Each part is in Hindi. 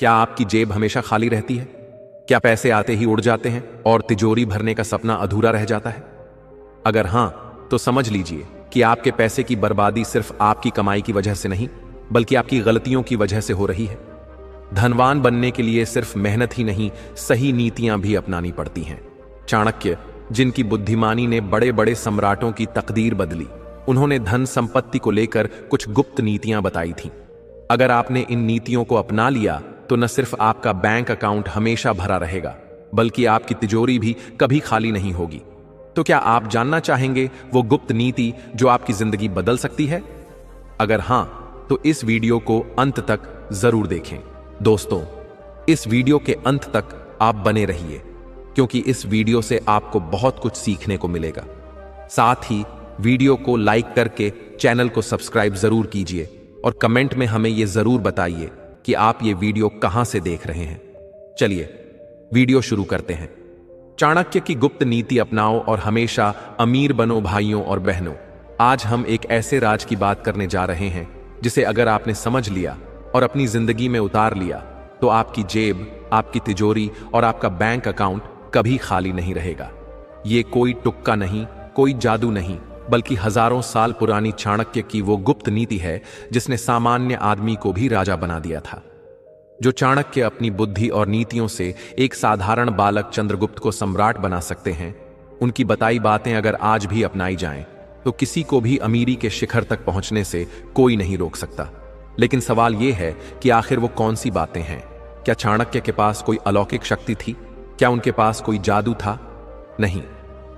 क्या आपकी जेब हमेशा खाली रहती है? क्या पैसे आते ही उड़ जाते हैं और तिजोरी भरने का सपना अधूरा रह जाता है? अगर हां, तो समझ लीजिए कि आपके पैसे की बर्बादी सिर्फ आपकी कमाई की वजह से नहीं, बल्कि आपकी गलतियों की वजह से हो रही है। धनवान बनने के लिए सिर्फ मेहनत ही नहीं, सही नीतियां भी अपनानी पड़ती हैं। चाणक्य, जिनकी बुद्धिमानी ने बड़े बड़े सम्राटों की तकदीर बदली, उन्होंने धन संपत्ति को लेकर कुछ गुप्त नीतियां बताई थीं। अगर आपने इन नीतियों को अपना लिया तो न सिर्फ आपका बैंक अकाउंट हमेशा भरा रहेगा, बल्कि आपकी तिजोरी भी कभी खाली नहीं होगी। तो क्या आप जानना चाहेंगे वो गुप्त नीति जो आपकी जिंदगी बदल सकती है? अगर हां, तो इस वीडियो को अंत तक जरूर देखें। दोस्तों, इस वीडियो के अंत तक आप बने रहिए, क्योंकि इस वीडियो से आपको बहुत कुछ सीखने को मिलेगा। साथ ही वीडियो को लाइक करके चैनल को सब्सक्राइब जरूर कीजिए और कमेंट में हमें यह जरूर बताइए कि आप ये वीडियो कहां से देख रहे हैं। चलिए वीडियो शुरू करते हैं। चाणक्य की गुप्त नीति अपनाओ और हमेशा अमीर बनो भाइयों और बहनों। आज हम एक ऐसे राज की बात करने जा रहे हैं जिसे अगर आपने समझ लिया और अपनी जिंदगी में उतार लिया तो आपकी जेब, आपकी तिजोरी और आपका बैंक अकाउंट कभी खाली नहीं रहेगा। ये कोई तुक्का नहीं, कोई जादू नहीं, बल्कि हजारों साल पुरानी चाणक्य की वो गुप्त नीति है जिसने सामान्य आदमी को भी राजा बना दिया था। जो चाणक्य अपनी बुद्धि और नीतियों से एक साधारण बालक चंद्रगुप्त को सम्राट बना सकते हैं, उनकी बताई बातें अगर आज भी अपनाई जाएं, तो किसी को भी अमीरी के शिखर तक पहुंचने से कोई नहीं रोक सकता। लेकिन सवाल यह है कि आखिर वो कौन सी बातें हैं? क्या चाणक्य के पास कोई अलौकिक शक्ति थी? क्या उनके पास कोई जादू था? नहीं,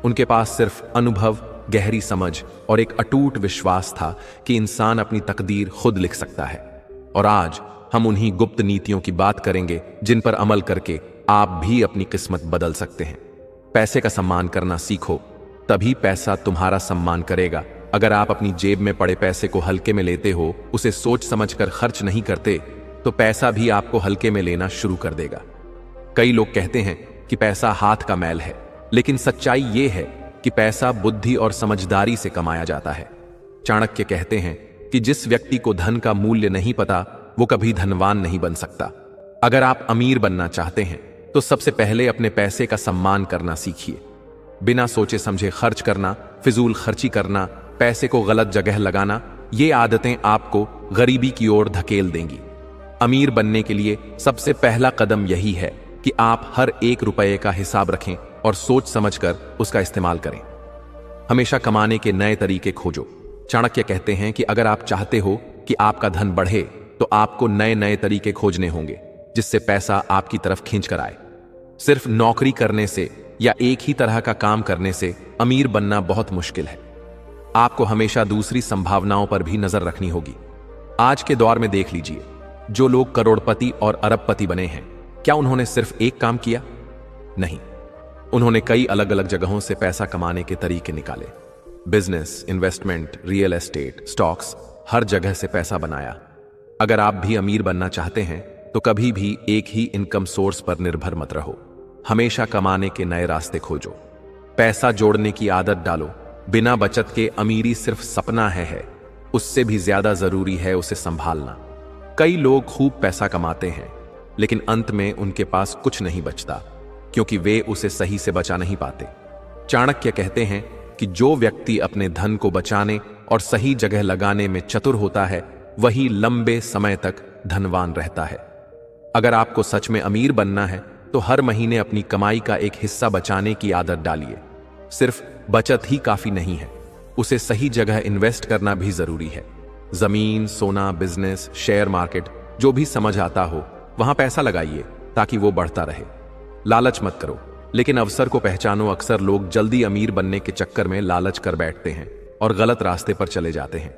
उनके पास सिर्फ अनुभव, गहरी समझ और एक अटूट विश्वास था कि इंसान अपनी तकदीर खुद लिख सकता है। और आज हम उन्हीं गुप्त नीतियों की बात करेंगे जिन पर अमल करके आप भी अपनी किस्मत बदल सकते हैं। पैसे का सम्मान करना सीखो, तभी पैसा तुम्हारा सम्मान करेगा। अगर आप अपनी जेब में पड़े पैसे को हल्के में लेते हो, उसे सोच समझकर खर्च नहीं करते, तो पैसा भी आपको हल्के में लेना शुरू कर देगा। कई लोग कहते हैं कि पैसा हाथ का मैल है, लेकिन सच्चाई यह है कि पैसा बुद्धि और समझदारी से कमाया जाता है। चाणक्य कहते हैं कि जिस व्यक्ति को धन का मूल्य नहीं पता, वो कभी धनवान नहीं बन सकता। अगर आप अमीर बनना चाहते हैं तो सबसे पहले अपने पैसे का सम्मान करना सीखिए। बिना सोचे समझे खर्च करना, फिजूल खर्ची करना, पैसे को गलत जगह लगाना, ये आदतें आपको गरीबी की ओर धकेल देंगी। अमीर बनने के लिए सबसे पहला कदम यही है कि आप हर एक रुपये का हिसाब रखें और सोच समझकर उसका इस्तेमाल करें। हमेशा कमाने के नए तरीके खोजो। चाणक्य कहते हैं कि अगर आप चाहते हो कि आपका धन बढ़े तो आपको नए नए तरीके खोजने होंगे जिससे पैसा आपकी तरफ खींच कर आए। सिर्फ नौकरी करने से या एक ही तरह का काम करने से अमीर बनना बहुत मुश्किल है। आपको हमेशा दूसरी संभावनाओं पर भी नजर रखनी होगी। आज के दौर में देख लीजिए, जो लोग करोड़पति और अरबपति बने हैं, क्या उन्होंने सिर्फ एक काम किया? नहीं, उन्होंने कई अलग अलग जगहों से पैसा कमाने के तरीके निकाले। Business, investment, real estate, stocks, हर जगह से पैसा बनाया। अगर आप भी अमीर बनना चाहते हैं तो कभी भी एक ही इनकम सोर्स पर निर्भर मत रहो। हमेशा कमाने के नए रास्ते खोजो। पैसा जोड़ने की आदत डालो। बिना बचत के अमीरी सिर्फ सपना है, उससे भी ज्यादा जरूरी है उसे संभालना। कई लोग खूब पैसा कमाते हैं, लेकिन अंत में उनके पास कुछ नहीं बचता, क्योंकि वे उसे सही से बचा नहीं पाते। चाणक्य कहते हैं कि जो व्यक्ति अपने धन को बचाने और सही जगह लगाने में चतुर होता है, वही लंबे समय तक धनवान रहता है। अगर आपको सच में अमीर बनना है तो हर महीने अपनी कमाई का एक हिस्सा बचाने की आदत डालिए। सिर्फ बचत ही काफी नहीं है, उसे सही जगह इन्वेस्ट करना भी जरूरी है। जमीन, सोना, बिजनेस, शेयर मार्केट, जो भी समझ आता हो वहां पैसा लगाइए ताकि वो बढ़ता रहे। लालच मत करो, लेकिन अवसर को पहचानो। अक्सर लोग जल्दी अमीर बनने के चक्कर में लालच कर बैठते हैं और गलत रास्ते पर चले जाते हैं।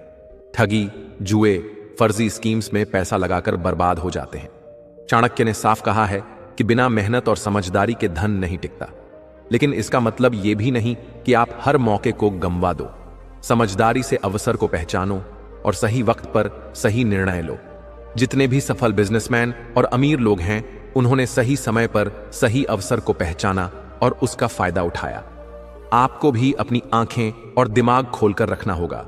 ठगी, जुए, फर्जी स्कीम्स में पैसा लगाकर बर्बाद हो जाते हैं। चाणक्य ने साफ कहा है कि बिना मेहनत और समझदारी के धन नहीं टिकता। लेकिन इसका मतलब यह भी नहीं कि आप हर मौके को गंवा दो। समझदारी से अवसर को पहचानो और सही वक्त पर सही निर्णय लो। जितने भी सफल बिजनेसमैन और अमीर लोग हैं, उन्होंने सही समय पर सही अवसर को पहचाना और उसका फायदा उठाया। आपको भी अपनी आंखें और दिमाग खोलकर रखना होगा।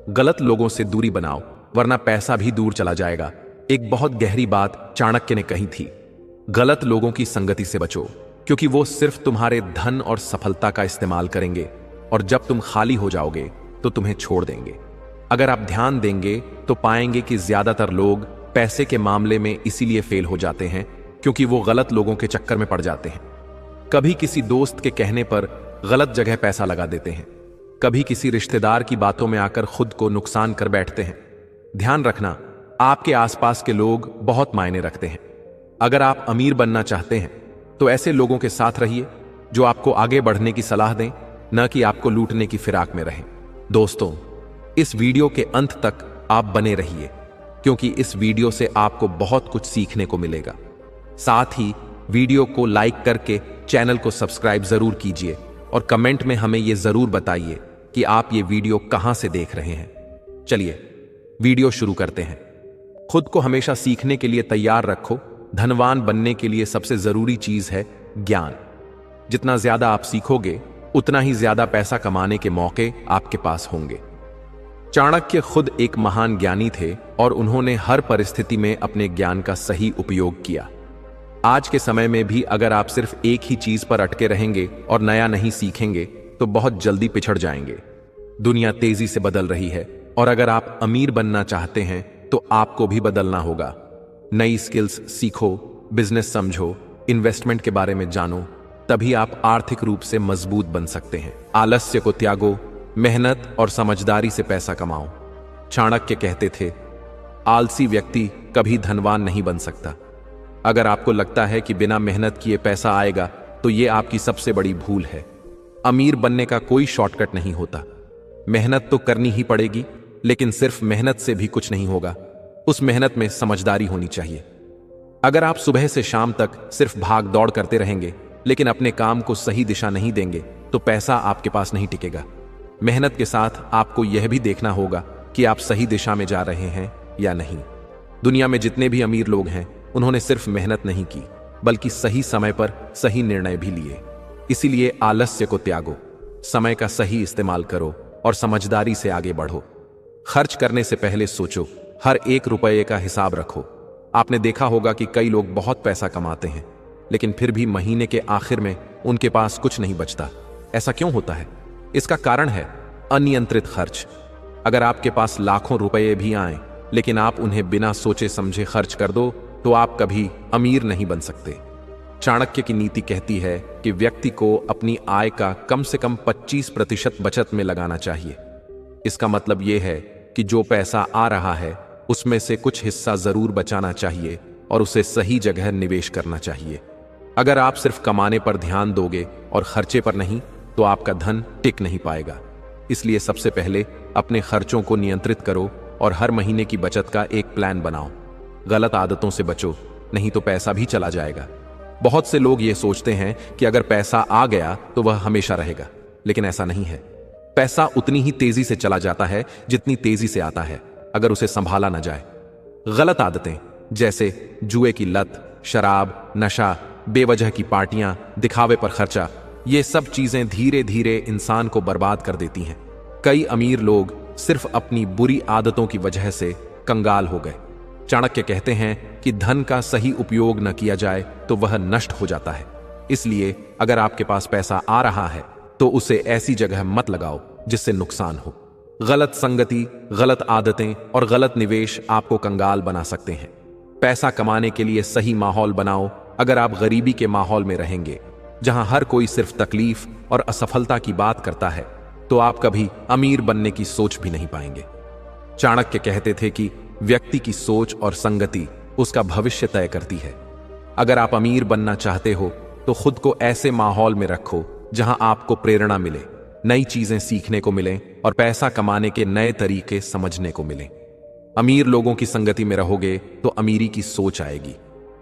गलत लोगों से दूरी बनाओ, वरना पैसा भी दूर चला जाएगा एक बहुत गहरी बात चाणक्य ने कही थी, गलत लोगों की संगति से बचो, क्योंकि वो सिर्फ तुम्हारे धन और सफलता का इस्तेमाल करेंगे और जब तुम खाली हो जाओगे तो तुम्हें छोड़ देंगे। अगर आप ध्यान देंगे तो पाएंगे कि ज्यादातर लोग पैसे के मामले में इसीलिए फेल हो जाते हैं क्योंकि वो गलत लोगों के चक्कर में पड़ जाते हैं। कभी किसी दोस्त के कहने पर गलत जगह पैसा लगा देते हैं, कभी किसी रिश्तेदार की बातों में आकर खुद को नुकसान कर बैठते हैं। ध्यान रखना, आपके आसपास के लोग बहुत मायने रखते हैं। अगर आप अमीर बनना चाहते हैं तो ऐसे लोगों के साथ रहिए जो आपको आगे बढ़ने की सलाह दें, न कि आपको लूटने की फिराक में रहें। दोस्तों, इस वीडियो के अंत तक आप बने रहिए क्योंकि इस वीडियो से आपको बहुत कुछ सीखने को मिलेगा। साथ ही वीडियो को लाइक करके चैनल को सब्सक्राइब जरूर कीजिए और कमेंट में हमें यह जरूर बताइए कि आप ये वीडियो कहां से देख रहे हैं। चलिए वीडियो शुरू करते हैं। खुद को हमेशा सीखने के लिए तैयार रखो। धनवान बनने के लिए सबसे जरूरी चीज है ज्ञान। जितना ज्यादा आप सीखोगे उतना ही ज्यादा पैसा कमाने के मौके आपके पास होंगे। चाणक्य खुद एक महान ज्ञानी थे और उन्होंने हर परिस्थिति में अपने ज्ञान का सही उपयोग किया। आज के समय में भी अगर आप सिर्फ एक ही चीज पर अटके रहेंगे और नया नहीं सीखेंगे तो बहुत जल्दी पिछड़ जाएंगे। दुनिया तेजी से बदल रही है और अगर आप अमीर बनना चाहते हैं तो आपको भी बदलना होगा। नई स्किल्स सीखो, बिजनेस समझो, इन्वेस्टमेंट के बारे में जानो, तभी आप आर्थिक रूप से मजबूत बन सकते हैं। आलस्य को त्यागो, मेहनत और समझदारी से पैसा कमाओ। चाणक्य कहते थे, आलसी व्यक्ति कभी धनवान नहीं बन सकता। अगर आपको लगता है कि बिना मेहनत किए पैसा आएगा तो यह आपकी सबसे बड़ी भूल है। अमीर बनने का कोई शॉर्टकट नहीं होता। मेहनत तो करनी ही पड़ेगी, लेकिन सिर्फ मेहनत से भी कुछ नहीं होगा। उस मेहनत में समझदारी होनी चाहिए। अगर आप सुबह से शाम तक सिर्फ भाग दौड़ करते रहेंगे लेकिन अपने काम को सही दिशा नहीं देंगे तो पैसा आपके पास नहीं टिकेगा। मेहनत के साथ आपको यह भी देखना होगा कि आप सही दिशा में जा रहे हैं या नहीं। दुनिया में जितने भी अमीर लोग हैं उन्होंने सिर्फ मेहनत नहीं की बल्कि सही समय पर सही निर्णय भी लिए। इसीलिए आलस्य को त्यागो, समय का सही इस्तेमाल करो और समझदारी से आगे बढ़ो। खर्च करने से पहले सोचो, हर एक रुपये का हिसाब रखो। आपने देखा होगा कि कई लोग बहुत पैसा कमाते हैं लेकिन फिर भी महीने के आखिर में उनके पास कुछ नहीं बचता। ऐसा क्यों होता है? इसका कारण है अनियंत्रित खर्च। अगर आपके पास लाखों रुपए भी आए लेकिन आप उन्हें बिना सोचे समझे खर्च कर दो तो आप कभी अमीर नहीं बन सकते। चाणक्य की नीति कहती है कि व्यक्ति को अपनी आय का कम से कम 25% बचत में लगाना चाहिए। इसका मतलब यह है कि जो पैसा आ रहा है उसमें से कुछ हिस्सा जरूर बचाना चाहिए और उसे सही जगह निवेश करना चाहिए। अगर आप सिर्फ कमाने पर ध्यान दोगे और खर्चे पर नहीं तो आपका धन टिक नहीं पाएगा। इसलिए सबसे पहले अपने खर्चों को नियंत्रित करो और हर महीने की बचत का एक प्लान बनाओ। गलत आदतों से बचो, नहीं तो पैसा भी चला जाएगा। बहुत से लोग ये सोचते हैं कि अगर पैसा आ गया तो वह हमेशा रहेगा, लेकिन ऐसा नहीं है। पैसा उतनी ही तेजी से चला जाता है जितनी तेजी से आता है, अगर उसे संभाला ना जाए। गलत आदतें जैसे जुए की लत, शराब, नशा, बेवजह की पार्टियां, दिखावे पर खर्चा, ये सब चीजें धीरे धीरे इंसान को बर्बाद कर देती हैं। कई अमीर लोग सिर्फ अपनी बुरी आदतों की वजह से कंगाल हो गए। चाणक्य कहते हैं कि धन का सही उपयोग न किया जाए तो वह नष्ट हो जाता है। इसलिए अगर आपके पास पैसा आ रहा है तो उसे ऐसी जगह मत लगाओ जिससे नुकसान हो। गलत संगति, गलत आदतें और गलत निवेश आपको कंगाल बना सकते हैं। पैसा कमाने के लिए सही माहौल बनाओ। अगर आप गरीबी के माहौल में रहेंगे जहां हर कोई सिर्फ तकलीफ और असफलता की बात करता है तो आप कभी अमीर बनने की सोच भी नहीं पाएंगे। चाणक्य कहते थे कि व्यक्ति की सोच और संगति उसका भविष्य तय करती है। अगर आप अमीर बनना चाहते हो तो खुद को ऐसे माहौल में रखो जहां आपको प्रेरणा मिले, नई चीजें सीखने को मिलें और पैसा कमाने के नए तरीके समझने को मिलें। अमीर लोगों की संगति में रहोगे तो अमीरी की सोच आएगी।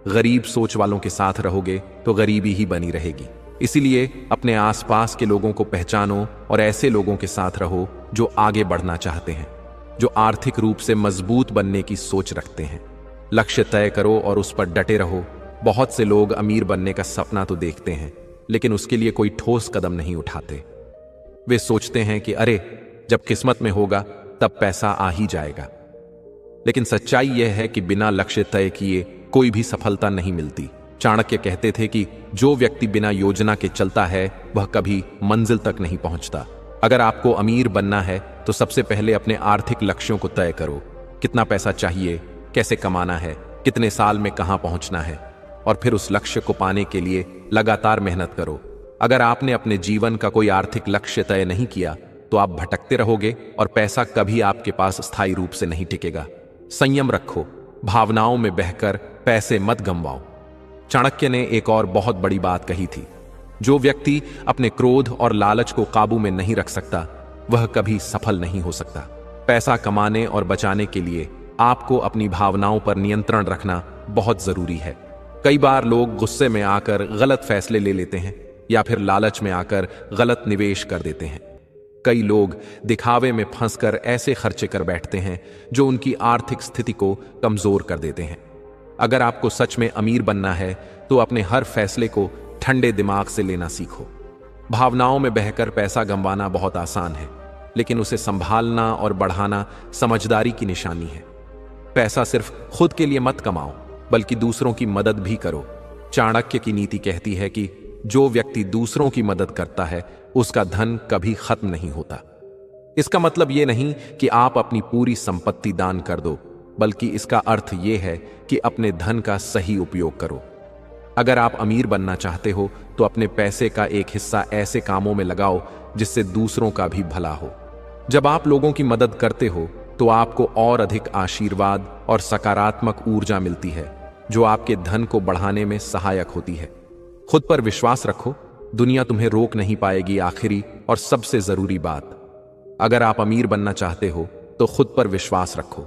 गरीब सोच वालों के साथ रहोगे तो गरीबी ही बनी रहेगी। इसीलिए अपने आसपास के लोगों को पहचानो और ऐसे लोगों के साथ रहो जो आगे बढ़ना चाहते हैं, जो आर्थिक रूप से मजबूत बनने की सोच रखते हैं। लक्ष्य तय करो और उस पर डटे रहो। बहुत से लोग अमीर बनने का सपना तो देखते हैं लेकिन उसके लिए कोई ठोस कदम नहीं उठाते। वे सोचते हैं कि अरे, जब किस्मत में होगा तब पैसा आ ही जाएगा। लेकिन सच्चाई यह है कि बिना लक्ष्य तय किए कोई भी सफलता नहीं मिलती। चाणक्य कहते थे कि जो व्यक्ति बिना योजना के चलता है वह कभी मंजिल तक नहीं पहुंचता। अगर आपको अमीर बनना है तो सबसे पहले अपने आर्थिक लक्ष्यों को तय करो। कितना पैसा चाहिए, कैसे कमाना है, कितने साल में कहां पहुंचना है, और फिर उस लक्ष्य को पाने के लिए लगातार मेहनत करो। अगर आपने अपने जीवन का कोई आर्थिक लक्ष्य तय नहीं किया तो आप भटकते रहोगे और पैसा कभी आपके पास स्थायी रूप से नहीं टिकेगा। संयम रखो, भावनाओं में बहकर पैसे मत गंवाओ। चाणक्य ने एक और बहुत बड़ी बात कही थी, जो व्यक्ति अपने क्रोध और लालच को काबू में नहीं रख सकता वह कभी सफल नहीं हो सकता। पैसा कमाने और बचाने के लिए आपको अपनी भावनाओं पर नियंत्रण रखना बहुत जरूरी है। कई बार लोग गुस्से में आकर गलत फैसले ले लेते हैं या फिर लालच में आकर गलत निवेश कर देते हैं। कई लोग दिखावे में फंसकर ऐसे खर्चे कर बैठते हैं जो उनकी आर्थिक स्थिति को कमजोर कर देते हैं। अगर आपको सच में अमीर बनना है तो अपने हर फैसले को ठंडे दिमाग से लेना सीखो। भावनाओं में बहकर पैसा गंवाना बहुत आसान है, लेकिन उसे संभालना और बढ़ाना समझदारी की निशानी है। पैसा सिर्फ खुद के लिए मत कमाओ, बल्कि दूसरों की मदद भी करो। चाणक्य की नीति कहती है कि जो व्यक्ति दूसरों की मदद करता है उसका धन कभी खत्म नहीं होता। इसका मतलब यह नहीं कि आप अपनी पूरी संपत्ति दान कर दो, बल्कि इसका अर्थ यह है कि अपने धन का सही उपयोग करो। अगर आप अमीर बनना चाहते हो तो अपने पैसे का एक हिस्सा ऐसे कामों में लगाओ जिससे दूसरों का भी भला हो। जब आप लोगों की मदद करते हो तो आपको और अधिक आशीर्वाद और सकारात्मक ऊर्जा मिलती है, जो आपके धन को बढ़ाने में सहायक होती है। खुद पर विश्वास रखो, दुनिया तुम्हें रोक नहीं पाएगी। आखिरी और सबसे जरूरी बात, अगर आप अमीर बनना चाहते हो तो खुद पर विश्वास रखो।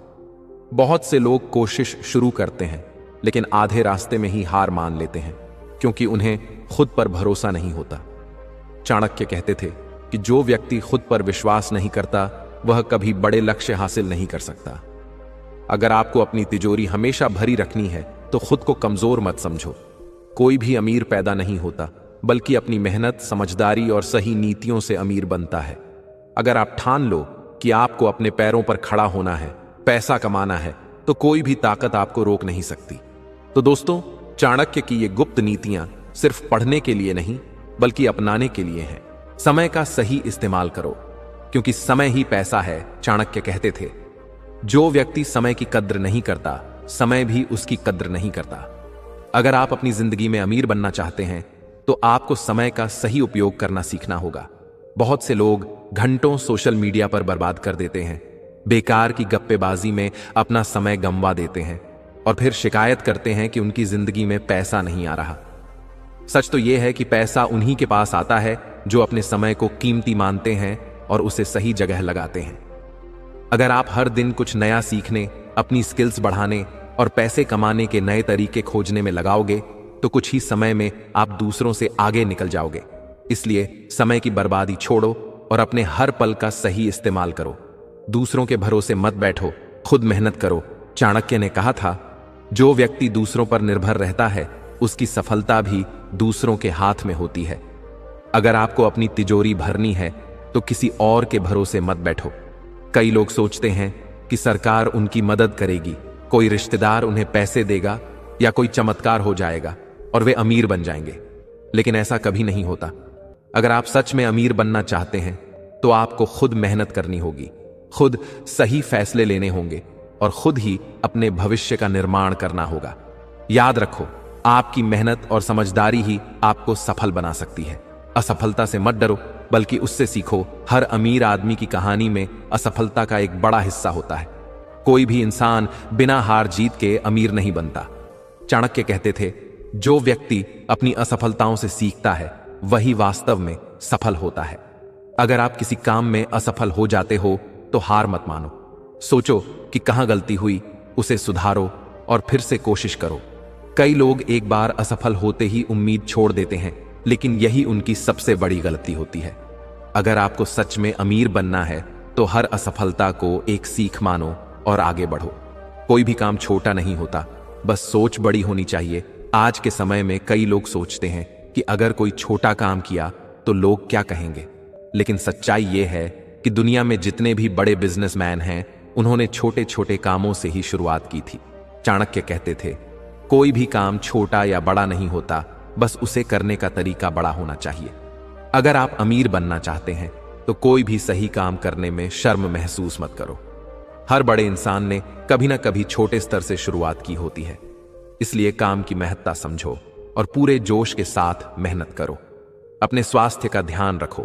बहुत से लोग कोशिश शुरू करते हैं लेकिन आधे रास्ते में ही हार मान लेते हैं, क्योंकि उन्हें खुद पर भरोसा नहीं होता। चाणक्य कहते थे कि जो व्यक्ति खुद पर विश्वास नहीं करता वह कभी बड़े लक्ष्य हासिल नहीं कर सकता। अगर आपको अपनी तिजोरी हमेशा भरी रखनी है तो खुद को कमजोर मत समझो। कोई भी अमीर पैदा नहीं होता, बल्कि अपनी मेहनत, समझदारी और सही नीतियों से अमीर बनता है। अगर आप ठान लो कि आपको अपने पैरों पर खड़ा होना है, पैसा कमाना है, तो कोई भी ताकत आपको रोक नहीं सकती। तो दोस्तों, चाणक्य की ये गुप्त नीतियां सिर्फ पढ़ने के लिए नहीं बल्कि अपनाने के लिए हैं। समय का सही इस्तेमाल करो, क्योंकि समय ही पैसा है। चाणक्य कहते थे, जो व्यक्ति समय की कद्र नहीं करता, समय भी उसकी कद्र नहीं करता। अगर आप अपनी जिंदगी में अमीर बनना चाहते हैं तो आपको समय का सही उपयोग करना सीखना होगा। बहुत से लोग घंटों सोशल मीडिया पर बर्बाद कर देते हैं, बेकार की गप्पेबाजी में अपना समय गंवा देते हैं और फिर शिकायत करते हैं कि उनकी जिंदगी में पैसा नहीं आ रहा। सच तो यह है कि पैसा उन्हीं के पास आता है जो अपने समय को कीमती मानते हैं और उसे सही जगह लगाते हैं। अगर आप हर दिन कुछ नया सीखने, अपनी स्किल्स बढ़ाने और पैसे कमाने के नए तरीके खोजने में लगाओगे तो कुछ ही समय में आप दूसरों से आगे निकल जाओगे। इसलिए समय की बर्बादी छोड़ो और अपने हर पल का सही इस्तेमाल करो। दूसरों के भरोसे मत बैठो, खुद मेहनत करो। चाणक्य ने कहा था, जो व्यक्ति दूसरों पर निर्भर रहता है उसकी सफलता भी दूसरों के हाथ में होती है। अगर आपको अपनी तिजोरी भरनी है तो किसी और के भरोसे मत बैठो। कई लोग सोचते हैं कि सरकार उनकी मदद करेगी, कोई रिश्तेदार उन्हें पैसे देगा या कोई चमत्कार हो जाएगा और वे अमीर बन जाएंगे, लेकिन ऐसा कभी नहीं होता। अगर आप सच में अमीर बनना चाहते हैं तो आपको खुद मेहनत करनी होगी, खुद सही फैसले लेने होंगे और खुद ही अपने भविष्य का निर्माण करना होगा। याद रखो, आपकी मेहनत और समझदारी ही आपको सफल बना सकती है। असफलता से मत डरो, बल्कि उससे सीखो। हर अमीर आदमी की कहानी में असफलता का एक बड़ा हिस्सा होता है। कोई भी इंसान बिना हार जीत के अमीर नहीं बनता। चाणक्य कहते थे, जो व्यक्ति अपनी असफलताओं से सीखता है वही वास्तव में सफल होता है। अगर आप किसी काम में असफल हो जाते हो तो हार मत मानो। सोचो कि कहां गलती हुई, उसे सुधारो और फिर से कोशिश करो। कई लोग एक बार असफल होते ही उम्मीद छोड़ देते हैं, लेकिन यही उनकी सबसे बड़ी गलती होती है। अगर आपको सच में अमीर बनना है तो हर असफलता को एक सीख मानो और आगे बढ़ो। कोई भी काम छोटा नहीं होता, बस सोच बड़ी होनी चाहिए। आज के समय में कई लोग सोचते हैं कि अगर कोई छोटा काम किया तो लोग क्या कहेंगे, लेकिन सच्चाई यह है कि दुनिया में जितने भी बड़े बिजनेसमैन हैं उन्होंने छोटे छोटे कामों से ही शुरुआत की थी। चाणक्य कहते थे, कोई भी काम छोटा या बड़ा नहीं होता, बस उसे करने का तरीका बड़ा होना चाहिए। अगर आप अमीर बनना चाहते हैं तो कोई भी सही काम करने में शर्म महसूस मत करो। हर बड़े इंसान ने कभी ना कभी छोटे स्तर से शुरुआत की होती है। इसलिए काम की महत्ता समझो और पूरे जोश के साथ मेहनत करो। अपने स्वास्थ्य का ध्यान रखो,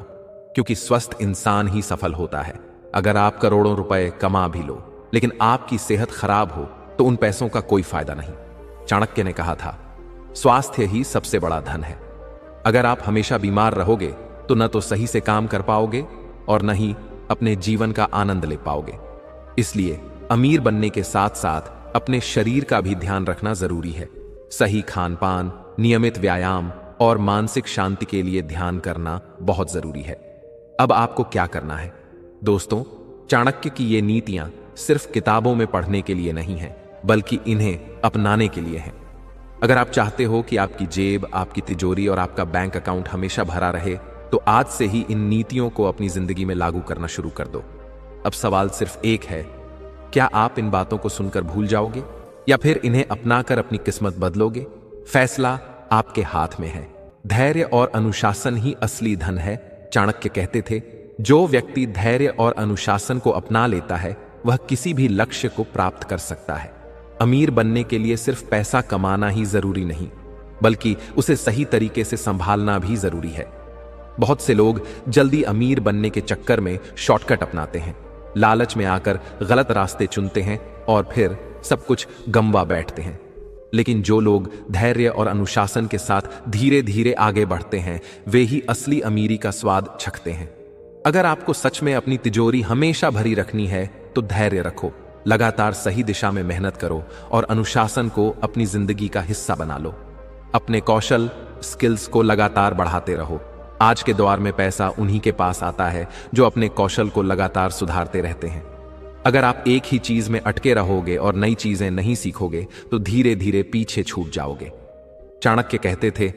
क्योंकि स्वस्थ इंसान ही सफल होता है। अगर आप करोड़ों रुपए कमा भी लो, लेकिन आपकी सेहत खराब हो तो उन पैसों का कोई फायदा नहीं। चाणक्य ने कहा था, स्वास्थ्य ही सबसे बड़ा धन है। अगर आप हमेशा बीमार रहोगे तो न तो सही से काम कर पाओगे और न ही अपने जीवन का आनंद ले पाओगे। इसलिए अमीर बनने के साथ साथ अपने शरीर का भी ध्यान रखना जरूरी है। सही खान पान, नियमित व्यायाम और मानसिक शांति के लिए ध्यान करना बहुत जरूरी है। अब आपको क्या करना है? दोस्तों, चाणक्य की ये नीतियां सिर्फ किताबों में पढ़ने के लिए नहीं हैं, बल्कि इन्हें अपनाने के लिए हैं। अगर आप चाहते हो कि आपकी जेब, आपकी तिजोरी और आपका बैंक अकाउंट हमेशा भरा रहे, तो आज से ही इन नीतियों को अपनी जिंदगी में लागू करना शुरू कर दो। अब सवाल सिर्फ एक है, क्या आप इन बातों को सुनकर भूल जाओगे या फिर इन्हें अपनाकर अपनी किस्मत बदलोगे? फैसला आपके हाथ में है। धैर्य और अनुशासन ही असली धन है। चाणक्य कहते थे, जो व्यक्ति धैर्य और अनुशासन को अपना लेता है वह किसी भी लक्ष्य को प्राप्त कर सकता है। अमीर बनने के लिए सिर्फ पैसा कमाना ही जरूरी नहीं, बल्कि उसे सही तरीके से संभालना भी जरूरी है। बहुत से लोग जल्दी अमीर बनने के चक्कर में शॉर्टकट अपनाते हैं, लालच में आकर गलत रास्ते चुनते हैं और फिर सब कुछ गंवा बैठते हैं। लेकिन जो लोग धैर्य और अनुशासन के साथ धीरे धीरे आगे बढ़ते हैं, वे ही असली अमीरी का स्वाद चखते हैं। अगर आपको सच में अपनी तिजोरी हमेशा भरी रखनी है तो धैर्य रखो, लगातार सही दिशा में मेहनत करो और अनुशासन को अपनी जिंदगी का हिस्सा बना लो। अपने कौशल, स्किल्स को लगातार बढ़ाते रहो। आज के दौर में पैसा उन्हीं के पास आता है जो अपने कौशल को लगातार सुधारते रहते हैं। अगर आप एक ही चीज में अटके रहोगे और नई चीजें नहीं सीखोगे तो धीरे धीरे पीछे छूट जाओगे। चाणक्य कहते थे,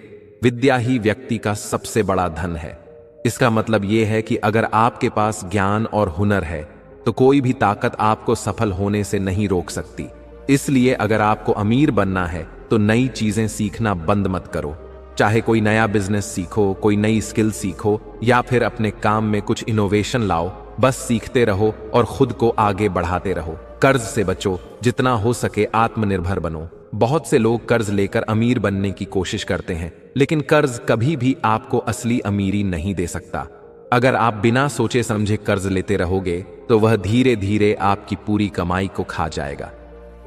विद्या ही व्यक्ति का सबसे बड़ा धन है। इसका मतलब यह है कि अगर आपके पास ज्ञान और हुनर है तो कोई भी ताकत आपको सफल होने से नहीं रोक सकती। इसलिए अगर आपको अमीर बनना है तो नई चीजें सीखना बंद मत करो। चाहे कोई नया बिजनेस सीखो, कोई नई स्किल सीखो या फिर अपने काम में कुछ इनोवेशन लाओ, बस सीखते रहो और खुद को आगे बढ़ाते रहो। कर्ज से बचो, जितना हो सके आत्मनिर्भर बनो। बहुत से लोग कर्ज लेकर अमीर बनने की कोशिश करते हैं, लेकिन कर्ज कभी भी आपको असली अमीरी नहीं दे सकता। अगर आप बिना सोचे समझे कर्ज लेते रहोगे तो वह धीरे धीरे आपकी पूरी कमाई को खा जाएगा।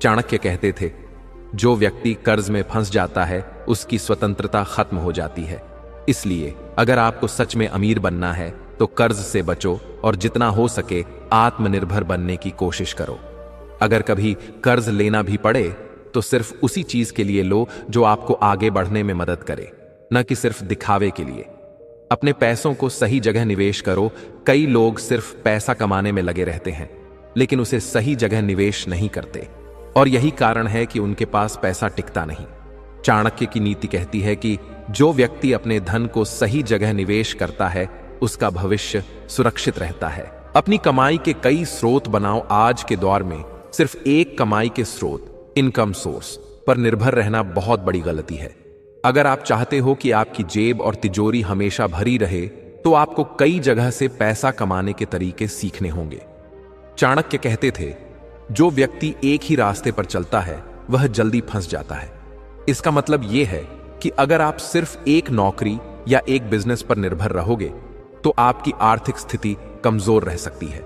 चाणक्य कहते थे, जो व्यक्ति कर्ज में फंस जाता है उसकी स्वतंत्रता खत्म हो जाती है। इसलिए अगर आपको सच में अमीर बनना है तो कर्ज से बचो और जितना हो सके आत्मनिर्भर बनने की कोशिश करो। अगर कभी कर्ज लेना भी पड़े तो सिर्फ उसी चीज के लिए लो जो आपको आगे बढ़ने में मदद करे, न कि सिर्फ दिखावे के लिए। अपने पैसों को सही जगह निवेश करो। कई लोग सिर्फ पैसा कमाने में लगे रहते हैं, लेकिन उसे सही जगह निवेश नहीं करते, और यही कारण है कि उनके पास पैसा टिकता नहीं। चाणक्य की नीति कहती है कि जो व्यक्ति अपने धन को सही जगह निवेश करता है उसका भविष्य सुरक्षित रहता है। अपनी कमाई के कई स्रोत बनाओ। आज के दौर में सिर्फ एक कमाई के स्रोत, इनकम सोर्स पर निर्भर रहना बहुत बड़ी गलती है। अगर आप चाहते हो कि आपकी जेब और तिजोरी हमेशा भरी रहे तो आपको कई जगह से पैसा कमाने के तरीके सीखने होंगे। चाणक्य कहते थे, जो व्यक्ति एक ही रास्ते पर चलता है वह जल्दी फंस जाता है। इसका मतलब यह है कि अगर आप सिर्फ एक नौकरी या एक बिजनेस पर निर्भर रहोगे तो आपकी आर्थिक स्थिति कमजोर रह सकती है।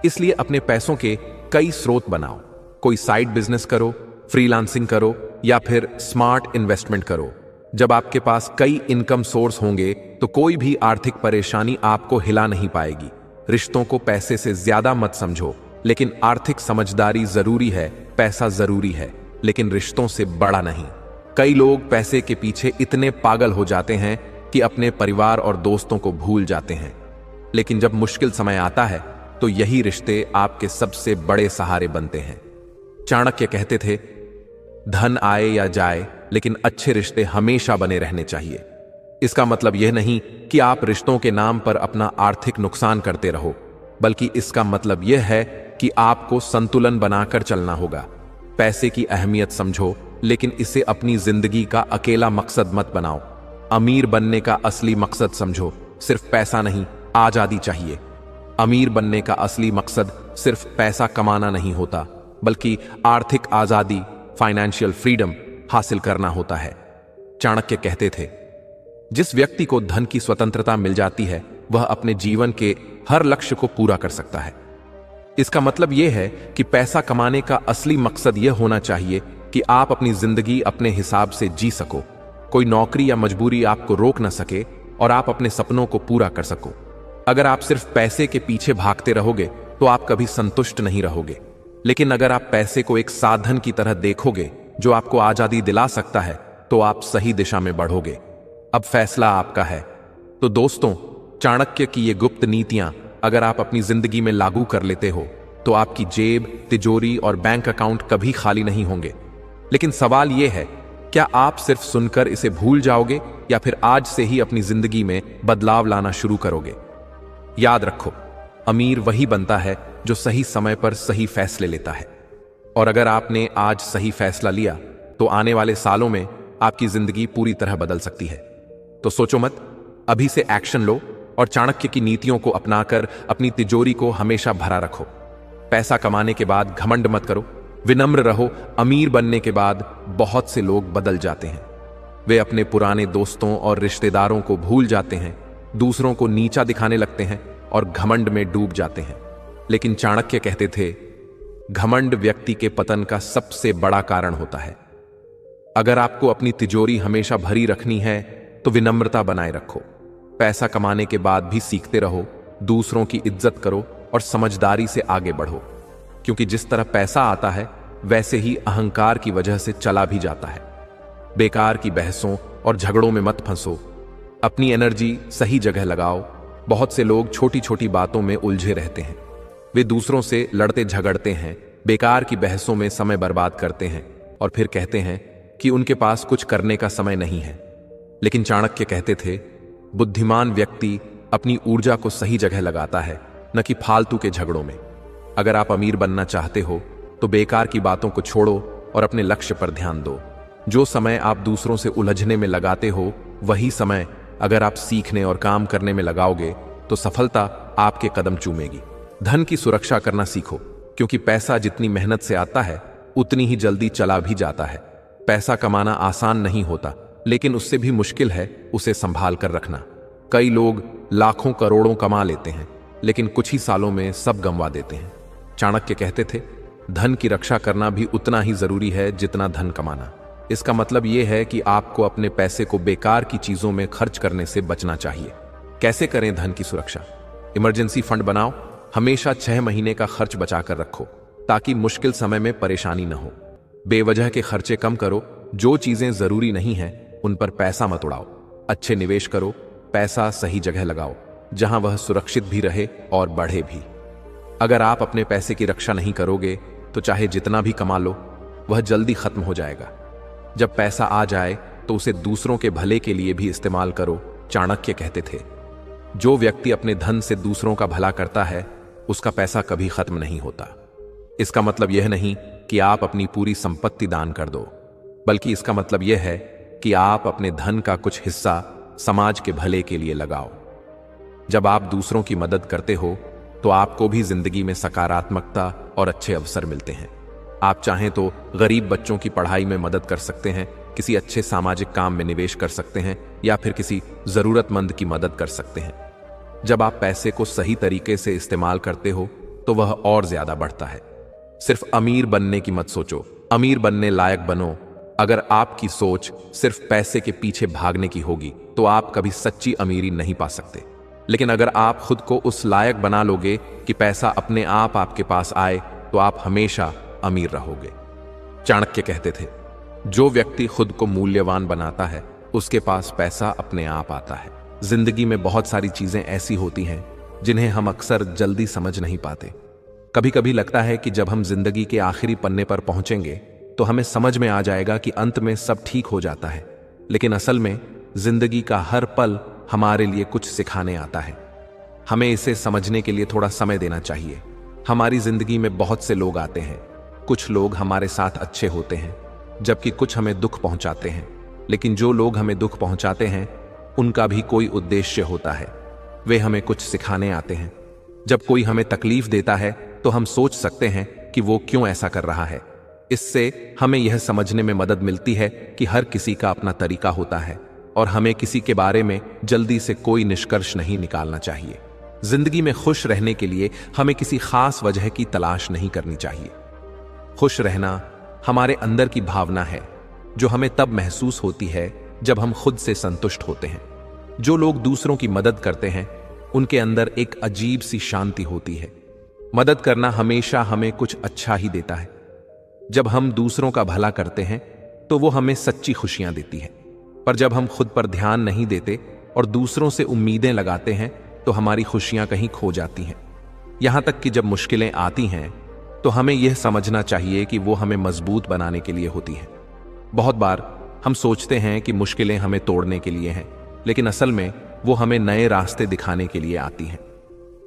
इसलिए अपने पैसों के कई स्रोत बनाओ। कोई साइड बिजनेस करो, फ्रीलांसिंग करो या फिर स्मार्ट इन्वेस्टमेंट करो। जब आपके पास कई इनकम सोर्स होंगे तो कोई भी आर्थिक परेशानी आपको हिला नहीं पाएगी। रिश्तों को पैसे से ज्यादा मत समझो, लेकिन आर्थिक समझदारी जरूरी है। पैसा जरूरी है, लेकिन रिश्तों से बड़ा नहीं। कई लोग पैसे के पीछे इतने पागल हो जाते हैं कि अपने परिवार और दोस्तों को भूल जाते हैं। लेकिन जब मुश्किल समय आता है तो यही रिश्ते आपके सबसे बड़े सहारे बनते हैं। चाणक्य कहते थे, धन आए या जाए, लेकिन अच्छे रिश्ते हमेशा बने रहने चाहिए। इसका मतलब यह नहीं कि आप रिश्तों के नाम पर अपना आर्थिक नुकसान करते रहो, बल्कि इसका मतलब यह है कि आपको संतुलन बनाकर चलना होगा। पैसे की अहमियत समझो, लेकिन इसे अपनी जिंदगी का अकेला मकसद मत बनाओ। अमीर बनने का असली मकसद समझो, सिर्फ पैसा नहीं, आजादी चाहिए। अमीर बनने का असली मकसद सिर्फ पैसा कमाना नहीं होता, बल्कि आर्थिक आजादी, फाइनेंशियल फ्रीडम हासिल करना होता है। चाणक्य कहते थे, जिस व्यक्ति को धन की स्वतंत्रता मिल जाती है, वह अपने जीवन के हर लक्ष्य को पूरा कर सकता है। इसका मतलब यह है कि पैसा कमाने का असली मकसद यह होना चाहिए कि आप अपनी जिंदगी अपने हिसाब से जी सको, कोई नौकरी या मजबूरी आपको रोक न सके और आप अपने सपनों को पूरा कर सको। अगर आप सिर्फ पैसे के पीछे भागते रहोगे तो आप कभी संतुष्ट नहीं रहोगे, लेकिन अगर आप पैसे को एक साधन की तरह देखोगे जो आपको आजादी दिला सकता है, तो आप सही दिशा में बढ़ोगे। अब फैसला आपका है। तो दोस्तों, चाणक्य की ये गुप्त नीतियां अगर आप अपनी जिंदगी में लागू कर लेते हो तो आपकी जेब, तिजोरी और बैंक अकाउंट कभी खाली नहीं होंगे। लेकिन सवाल यह है, क्या आप सिर्फ सुनकर इसे भूल जाओगे या फिर आज से ही अपनी जिंदगी में बदलाव लाना शुरू करोगे? याद रखो, अमीर वही बनता है जो सही समय पर सही फैसले लेता है। और अगर आपने आज सही फैसला लिया तो आने वाले सालों में आपकी जिंदगी पूरी तरह बदल सकती है। तो सोचो मत, अभी से एक्शन लो और चाणक्य की नीतियों को अपनाकर अपनी तिजोरी को हमेशा भरा रखो। पैसा कमाने के बाद घमंड मत करो, विनम्र रहो। अमीर बनने के बाद बहुत से लोग बदल जाते हैं। वे अपने पुराने दोस्तों और रिश्तेदारों को भूल जाते हैं, दूसरों को नीचा दिखाने लगते हैं और घमंड में डूब जाते हैं। लेकिन चाणक्य कहते थे, घमंड व्यक्ति के पतन का सबसे बड़ा कारण होता है। अगर आपको अपनी तिजोरी हमेशा भरी रखनी है तो विनम्रता बनाए रखो। पैसा कमाने के बाद भी सीखते रहो, दूसरों की इज्जत करो और समझदारी से आगे बढ़ो, क्योंकि जिस तरह पैसा आता है वैसे ही अहंकार की वजह से चला भी जाता है। बेकार की बहसों और झगड़ों में मत फंसो, अपनी एनर्जी सही जगह लगाओ। बहुत से लोग छोटी छोटी बातों में उलझे रहते हैं। वे दूसरों से लड़ते झगड़ते हैं, बेकार की बहसों में समय बर्बाद करते हैं और फिर कहते हैं कि उनके पास कुछ करने का समय नहीं है। लेकिन चाणक्य कहते थे, बुद्धिमान व्यक्ति अपनी ऊर्जा को सही जगह लगाता है, न कि फालतू के झगड़ों में। अगर आप अमीर बनना चाहते हो तो बेकार की बातों को छोड़ो और अपने लक्ष्य पर ध्यान दो। जो समय आप दूसरों से उलझने में लगाते हो, वही समय अगर आप सीखने और काम करने में लगाओगे तो सफलता आपके कदम चूमेगी। धन की सुरक्षा करना सीखो, क्योंकि पैसा जितनी मेहनत से आता है उतनी ही जल्दी चला भी जाता है। पैसा कमाना आसान नहीं होता, लेकिन उससे भी मुश्किल है उसे संभाल कर रखना। कई लोग लाखों करोड़ों कमा लेते हैं, लेकिन कुछ ही सालों में सब गंवा देते हैं। चाणक्य कहते थे, धन की रक्षा करना भी उतना ही जरूरी है जितना धन कमाना। इसका मतलब यह है कि आपको अपने पैसे को बेकार की चीजों में खर्च करने से बचना चाहिए। कैसे करें धन की सुरक्षा? इमरजेंसी फंड बनाओ, हमेशा 6 महीने का खर्च बचाकर रखो ताकि मुश्किल समय में परेशानी न हो। बेवजह के खर्चे कम करो, जो चीजें जरूरी नहीं हैं उन पर पैसा मत उड़ाओ। अच्छे निवेश करो, पैसा सही जगह लगाओ जहां वह सुरक्षित भी रहे और बढ़े भी। अगर आप अपने पैसे की रक्षा नहीं करोगे तो चाहे जितना भी कमा लो, वह जल्दी खत्म हो जाएगा। जब पैसा आ जाए तो उसे दूसरों के भले के लिए भी इस्तेमाल करो। चाणक्य कहते थे, जो व्यक्ति अपने धन से दूसरों का भला करता है उसका पैसा कभी खत्म नहीं होता। इसका मतलब यह नहीं कि आप अपनी पूरी संपत्ति दान कर दो, बल्कि इसका मतलब यह है कि आप अपने धन का कुछ हिस्सा समाज के भले के लिए लगाओ। जब आप दूसरों की मदद करते हो तो आपको भी जिंदगी में सकारात्मकता और अच्छे अवसर मिलते हैं। आप चाहें तो गरीब बच्चों की पढ़ाई में मदद कर सकते हैं, किसी अच्छे सामाजिक काम में निवेश कर सकते हैं या फिर किसी जरूरतमंद की मदद कर सकते हैं। जब आप पैसे को सही तरीके से इस्तेमाल करते हो तो वह और ज्यादा बढ़ता है। सिर्फ अमीर बनने की मत सोचो, अमीर बनने लायक बनो। अगर आपकी सोच सिर्फ पैसे के पीछे भागने की होगी तो आप कभी सच्ची अमीरी नहीं पा सकते। लेकिन अगर आप खुद को उस लायक बना लोगे कि पैसा अपने आप आपके पास आए, तो आप हमेशा अमीर रहोगे। चाणक्य कहते थे, जो व्यक्ति खुद को मूल्यवान बनाता है उसके पास पैसा अपने आप आता है। जिंदगी में बहुत सारी चीजें ऐसी होती हैं जिन्हें हम अक्सर जल्दी समझ नहीं पाते। कभी कभी लगता है कि जब हम जिंदगी के आखिरी पन्ने पर पहुंचेंगे तो हमें समझ में आ जाएगा कि अंत में सब ठीक हो जाता है, लेकिन असल में जिंदगी का हर पल हमारे लिए कुछ सिखाने आता है। हमें इसे समझने के लिए थोड़ा समय देना चाहिए। हमारी जिंदगी में बहुत से लोग आते हैं। कुछ लोग हमारे साथ अच्छे होते हैं, जबकि कुछ हमें दुख पहुंचाते हैं। लेकिन जो लोग हमें दुख पहुंचाते हैं, उनका भी कोई उद्देश्य होता है। वे हमें कुछ सिखाने आते हैं। जब कोई हमें तकलीफ देता है तो हम सोच सकते हैं कि वो क्यों ऐसा कर रहा है। इससे हमें यह समझने में मदद मिलती है कि हर किसी का अपना तरीका होता है और हमें किसी के बारे में जल्दी से कोई निष्कर्ष नहीं निकालना चाहिए। जिंदगी में खुश रहने के लिए हमें किसी खास वजह की तलाश नहीं करनी चाहिए। खुश रहना हमारे अंदर की भावना है, जो हमें तब महसूस होती है जब हम खुद से संतुष्ट होते हैं। जो लोग दूसरों की मदद करते हैं, उनके अंदर एक अजीब सी शांति होती है। मदद करना हमेशा हमें कुछ अच्छा ही देता है। जब हम दूसरों का भला करते हैं तो वो हमें सच्ची खुशियां देती है। पर जब हम खुद पर ध्यान नहीं देते और दूसरों से उम्मीदें लगाते हैं तो हमारी खुशियां कहीं खो जाती हैं। यहां तक कि जब मुश्किलें आती हैं तो हमें यह समझना चाहिए कि वो हमें मजबूत बनाने के लिए होती हैं। बहुत बार हम सोचते हैं कि मुश्किलें हमें तोड़ने के लिए हैं, लेकिन असल में वो हमें नए रास्ते दिखाने के लिए आती हैं।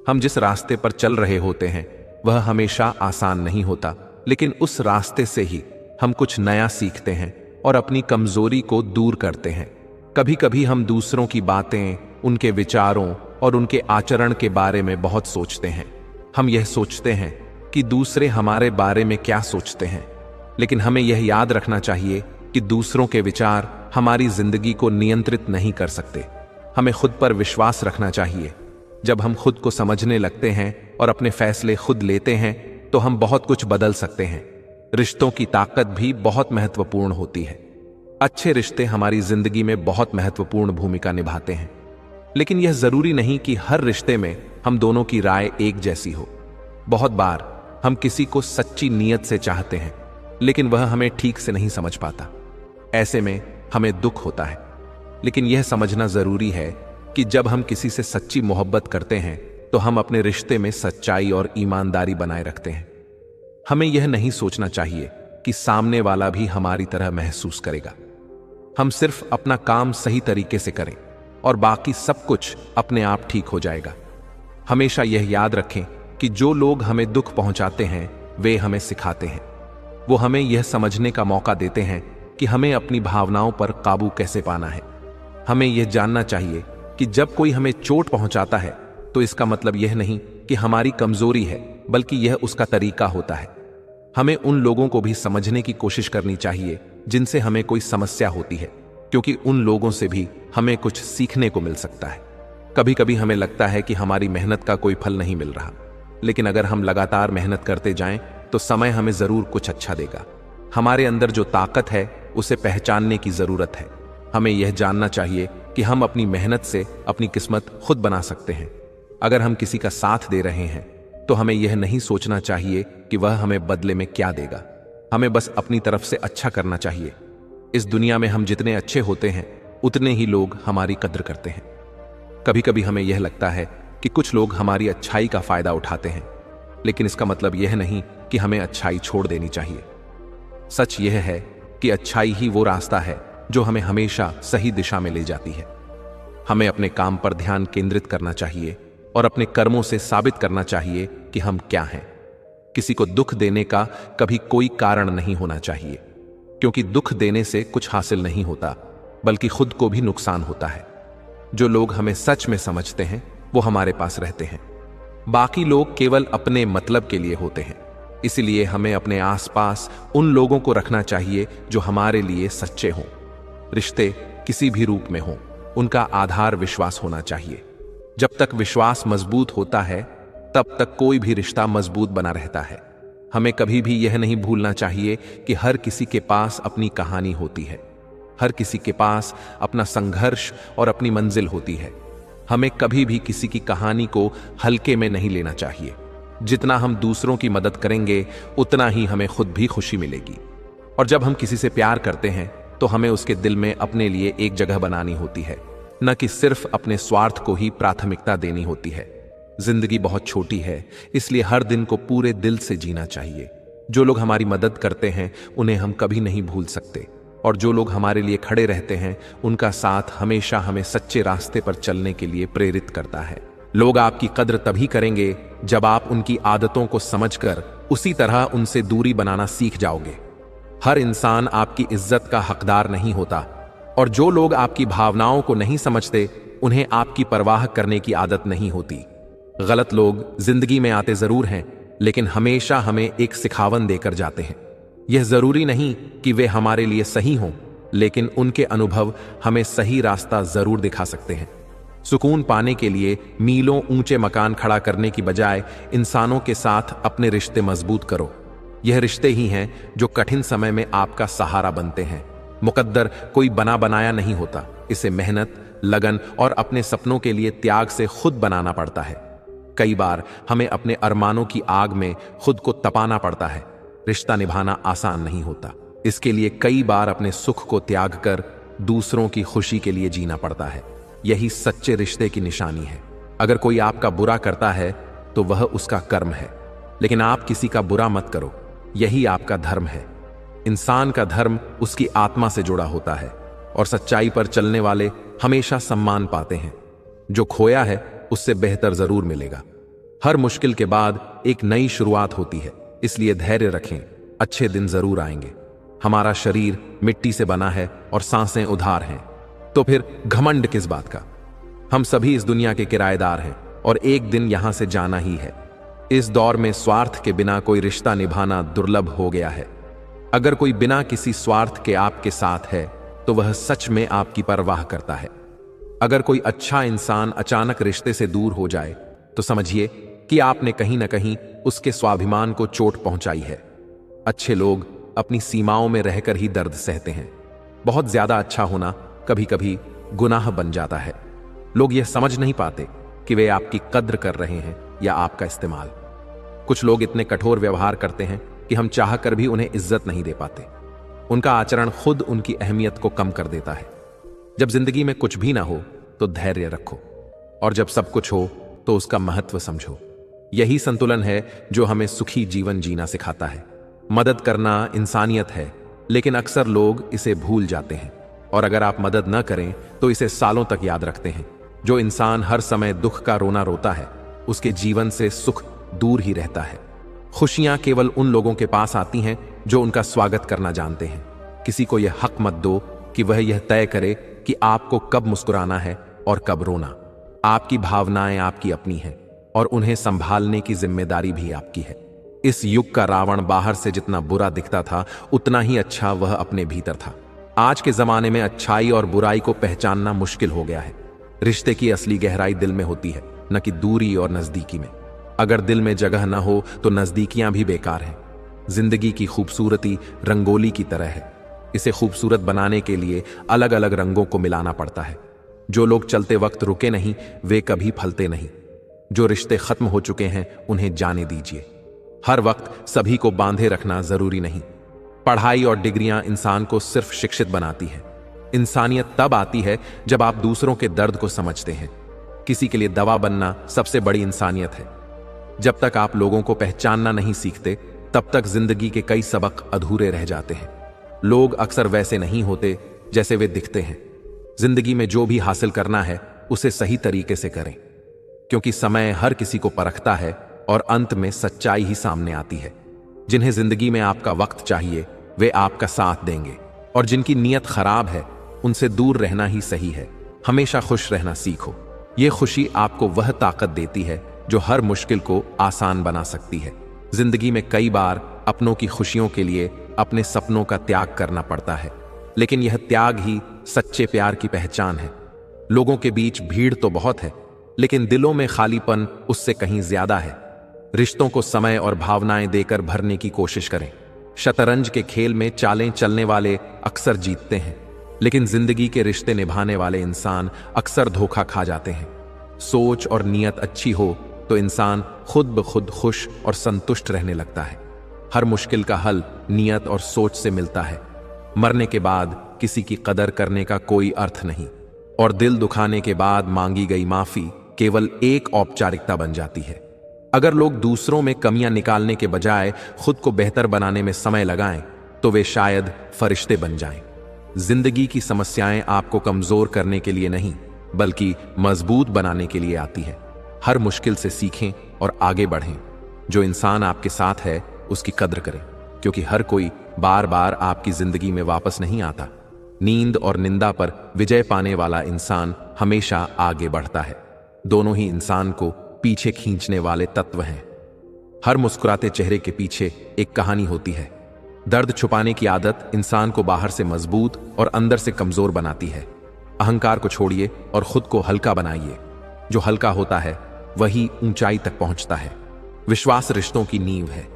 हम जिस रास्ते पर चल रहे होते हैं वह हमेशा आसान नहीं होता, लेकिन उस रास्ते से ही हम कुछ नया सीखते हैं और अपनी कमजोरी को दूर करते हैं। कभी कभी हम दूसरों की बातें, उनके विचारों और उनके आचरण के बारे में बहुत सोचते हैं। हम यह सोचते हैं कि दूसरे हमारे बारे में क्या सोचते हैं, लेकिन हमें यह याद रखना चाहिए कि दूसरों के विचार हमारी जिंदगी को नियंत्रित नहीं कर सकते। हमें खुद पर विश्वास रखना चाहिए। जब हम खुद को समझने लगते हैं और अपने फैसले खुद लेते हैं तो हम बहुत कुछ बदल सकते हैं। रिश्तों की ताकत भी बहुत महत्वपूर्ण होती है। अच्छे रिश्ते हमारी जिंदगी में बहुत महत्वपूर्ण भूमिका निभाते हैं, लेकिन यह जरूरी नहीं कि हर रिश्ते में हम दोनों की राय एक जैसी हो। बहुत बार हम किसी को सच्ची नीयत से चाहते हैं, लेकिन वह हमें ठीक से नहीं समझ पाता। ऐसे में हमें दुख होता है, लेकिन यह समझना जरूरी है कि जब हम किसी से सच्ची मोहब्बत करते हैं तो हम अपने रिश्ते में सच्चाई और ईमानदारी बनाए रखते हैं। हमें यह नहीं सोचना चाहिए कि सामने वाला भी हमारी तरह महसूस करेगा। हम सिर्फ अपना काम सही तरीके से करें और बाकी सब कुछ अपने आप ठीक हो जाएगा। हमेशा यह याद रखें कि जो लोग हमें दुख पहुंचाते हैं वे हमें सिखाते हैं। वो हमें यह समझने का मौका देते हैं कि हमें अपनी भावनाओं पर काबू कैसे पाना है। हमें यह जानना चाहिए कि जब कोई हमें चोट पहुंचाता है तो इसका मतलब यह नहीं कि हमारी कमजोरी है, बल्कि यह उसका तरीका होता है। हमें उन लोगों को भी समझने की कोशिश करनी चाहिए जिनसे हमें कोई समस्या होती है, क्योंकि उन लोगों से भी हमें कुछ सीखने को मिल सकता है। कभी कभी हमें लगता है कि हमारी मेहनत का कोई फल नहीं मिल रहा, लेकिन अगर हम लगातार मेहनत करते जाएं तो समय हमें जरूर कुछ अच्छा देगा। हमारे अंदर जो ताकत है उसे पहचानने की जरूरत है। हमें यह जानना चाहिए कि हम अपनी मेहनत से अपनी किस्मत खुद बना सकते हैं। अगर हम किसी का साथ दे रहे हैं तो हमें यह नहीं सोचना चाहिए कि वह हमें बदले में क्या देगा। हमें बस अपनी तरफ से अच्छा करना चाहिए। इस दुनिया में हम जितने अच्छे होते हैं उतने ही लोग हमारी कद्र करते हैं। कभी कभी हमें यह लगता है कि कुछ लोग हमारी अच्छाई का फायदा उठाते हैं, लेकिन इसका मतलब यह नहीं कि हमें अच्छाई छोड़ देनी चाहिए। सच यह है कि अच्छाई ही वो रास्ता है जो हमें हमेशा सही दिशा में ले जाती है। हमें अपने काम पर ध्यान केंद्रित करना चाहिए और अपने कर्मों से साबित करना चाहिए कि हम क्या हैं। किसी को दुख देने का कभी कोई कारण नहीं होना चाहिए, क्योंकि दुख देने से कुछ हासिल नहीं होता, बल्कि खुद को भी नुकसान होता है। जो लोग हमें सच में समझते हैं वो हमारे पास रहते हैं। बाकी लोग केवल अपने मतलब के लिए होते हैं। इसलिए हमें अपने आसपास उन लोगों को रखना चाहिए जो हमारे लिए सच्चे हों। रिश्ते किसी भी रूप में हों, उनका आधार विश्वास होना चाहिए। जब तक विश्वास मजबूत होता है तब तक कोई भी रिश्ता मजबूत बना रहता है। हमें कभी भी यह नहीं भूलना चाहिए कि हर किसी के पास अपनी कहानी होती है। हर किसी के पास अपना संघर्ष और अपनी मंजिल होती है। हमें कभी भी किसी की कहानी को हल्के में नहीं लेना चाहिए। जितना हम दूसरों की मदद करेंगे उतना ही हमें खुद भी खुशी मिलेगी। और जब हम किसी से प्यार करते हैं तो हमें उसके दिल में अपने लिए एक जगह बनानी होती है, न कि सिर्फ अपने स्वार्थ को ही प्राथमिकता देनी होती है। जिंदगी बहुत छोटी है, इसलिए हर दिन को पूरे दिल से जीना चाहिए। जो लोग हमारी मदद करते हैं उन्हें हम कभी नहीं भूल सकते, और जो लोग हमारे लिए खड़े रहते हैं उनका साथ हमेशा हमें सच्चे रास्ते पर चलने के लिए प्रेरित करता है। लोग आपकी कद्र तभी करेंगे जब आप उनकी आदतों को समझकर उसी तरह उनसे दूरी बनाना सीख जाओगे। हर इंसान आपकी इज्जत का हकदार नहीं होता, और जो लोग आपकी भावनाओं को नहीं समझते उन्हें आपकी परवाह करने की आदत नहीं होती। गलत लोग जिंदगी में आते जरूर हैं, लेकिन हमेशा हमें एक सिखावन देकर जाते हैं। यह जरूरी नहीं कि वे हमारे लिए सही हों, लेकिन उनके अनुभव हमें सही रास्ता जरूर दिखा सकते हैं। सुकून पाने के लिए मीलों ऊंचे मकान खड़ा करने की बजाय इंसानों के साथ अपने रिश्ते मजबूत करो। यह रिश्ते ही हैं जो कठिन समय में आपका सहारा बनते हैं। मुकद्दर कोई बना बनाया नहीं होता, इसे मेहनत, लगन और अपने सपनों के लिए त्याग से खुद बनाना पड़ता है। कई बार हमें अपने अरमानों की आग में खुद को तपाना पड़ता है। रिश्ता निभाना आसान नहीं होता, इसके लिए कई बार अपने सुख को त्याग कर दूसरों की खुशी के लिए जीना पड़ता है। यही सच्चे रिश्ते की निशानी है। अगर कोई आपका बुरा करता है तो वह उसका कर्म है, लेकिन आप किसी का बुरा मत करो, यही आपका धर्म है। इंसान का धर्म उसकी आत्मा से जुड़ा होता है, और सच्चाई पर चलने वाले हमेशा सम्मान पाते हैं। जो खोया है उससे बेहतर जरूर मिलेगा। हर मुश्किल के बाद एक नई शुरुआत होती है, इसलिए धैर्य रखें, अच्छे दिन जरूर आएंगे। हमारा शरीर मिट्टी से बना है और सांसें उधार हैं, तो फिर घमंड किस बात का। हम सभी इस दुनिया के किराएदार हैं और एक दिन यहां से जाना ही है। इस दौर में स्वार्थ के बिना कोई रिश्ता निभाना दुर्लभ हो गया है। अगर कोई बिना किसी स्वार्थ के आपके साथ है तो वह सच में आपकी परवाह करता है। अगर कोई अच्छा इंसान अचानक रिश्ते से दूर हो जाए तो समझिए कि आपने कहीं ना कहीं उसके स्वाभिमान को चोट पहुंचाई है। अच्छे लोग अपनी सीमाओं में रहकर ही दर्द सहते हैं। बहुत ज्यादा अच्छा होना कभी कभी गुनाह बन जाता है। लोग यह समझ नहीं पाते कि वे आपकी कद्र कर रहे हैं या आपका इस्तेमाल। कुछ लोग इतने कठोर व्यवहार करते हैं कि हम चाहकर भी उन्हें इज्जत नहीं दे पाते। उनका आचरण खुद उनकी अहमियत को कम कर देता है। जब जिंदगी में कुछ भी ना हो तो धैर्य रखो, और जब सब कुछ हो तो उसका महत्व समझो। यही संतुलन है जो हमें सुखी जीवन जीना सिखाता है। मदद करना इंसानियत है, लेकिन अक्सर लोग इसे भूल जाते हैं, और अगर आप मदद न करें तो इसे सालों तक याद रखते हैं। जो इंसान हर समय दुख का रोना रोता है उसके जीवन से सुख दूर ही रहता है। खुशियां केवल उन लोगों के पास आती हैं जो उनका स्वागत करना जानते हैं। किसी को यह हक मत दो कि वह यह तय करे कि आपको कब मुस्कुराना है और कब रोना। आपकी भावनाएं आपकी अपनी हैं, और उन्हें संभालने की जिम्मेदारी भी आपकी है। इस युग का रावण बाहर से जितना बुरा दिखता था उतना ही अच्छा वह अपने भीतर था। आज के जमाने में अच्छाई और बुराई को पहचानना मुश्किल हो गया है। रिश्ते की असली गहराई दिल में होती है, न कि दूरी और नजदीकी में। अगर दिल में जगह न हो तो नजदीकियां भी बेकार हैं। जिंदगी की खूबसूरती रंगोली की तरह है। इसे खूबसूरत बनाने के लिए अलग अलग रंगों को मिलाना पड़ता है। जो लोग चलते वक्त रुके नहीं वे कभी फलते नहीं। जो रिश्ते खत्म हो चुके हैं उन्हें जाने दीजिए। हर वक्त सभी को बांधे रखना जरूरी नहीं। पढ़ाई और डिग्रियां इंसान को सिर्फ शिक्षित बनाती है। इंसानियत तब आती है जब आप दूसरों के दर्द को समझते हैं। किसी के लिए दवा बनना सबसे बड़ी इंसानियत है। जब तक आप लोगों को पहचानना नहीं सीखते तब तक जिंदगी के कई सबक अधूरे रह जाते हैं। लोग अक्सर वैसे नहीं होते जैसे वे दिखते हैं। जिंदगी में जो भी हासिल करना है उसे सही तरीके से करें, क्योंकि समय हर किसी को परखता है और अंत में सच्चाई ही सामने आती है। जिन्हें जिंदगी में आपका वक्त चाहिए वे आपका साथ देंगे, और जिनकी नीयत खराब है उनसे दूर रहना ही सही है। हमेशा खुश रहना सीखो। ये खुशी आपको वह ताकत देती है जो हर मुश्किल को आसान बना सकती है। जिंदगी में कई बार अपनों की खुशियों के लिए अपने सपनों का त्याग करना पड़ता है, लेकिन यह त्याग ही सच्चे प्यार की पहचान है। लोगों के बीच भीड़ तो बहुत है, लेकिन दिलों में खालीपन उससे कहीं ज्यादा है। रिश्तों को समय और भावनाएं देकर भरने की कोशिश करें। शतरंज के खेल में चालें चलने वाले अक्सर जीतते हैं, लेकिन जिंदगी के रिश्ते निभाने वाले इंसान अक्सर धोखा खा जाते हैं। सोच और नीयत अच्छी हो तो इंसान खुद ब खुद खुश और संतुष्ट रहने लगता है। हर मुश्किल का हल नीयत और सोच से मिलता है। मरने के बाद किसी की कदर करने का कोई अर्थ नहीं, और दिल दुखाने के बाद मांगी गई माफी केवल एक औपचारिकता बन जाती है। अगर लोग दूसरों में कमियां निकालने के बजाय खुद को बेहतर बनाने में समय लगाएं तो वे शायद फरिश्ते बन जाएं। जिंदगी की समस्याएं आपको कमजोर करने के लिए नहीं बल्कि मजबूत बनाने के लिए आती है। हर मुश्किल से सीखें और आगे बढ़ें। जो इंसान आपके साथ है उसकी कद्र करें, क्योंकि हर कोई बार बार आपकी जिंदगी में वापस नहीं आता। नींद और निंदा पर विजय पाने वाला इंसान हमेशा आगे बढ़ता है। दोनों ही इंसान को पीछे खींचने वाले तत्व हैं। हर मुस्कुराते चेहरे के पीछे एक कहानी होती है। दर्द छुपाने की आदत इंसान को बाहर से मजबूत और अंदर से कमजोर बनाती है। अहंकार को छोड़िए और खुद को हल्का बनाइए। जो हल्का होता है वही ऊंचाई तक पहुंचता है। विश्वास रिश्तों की नींव है।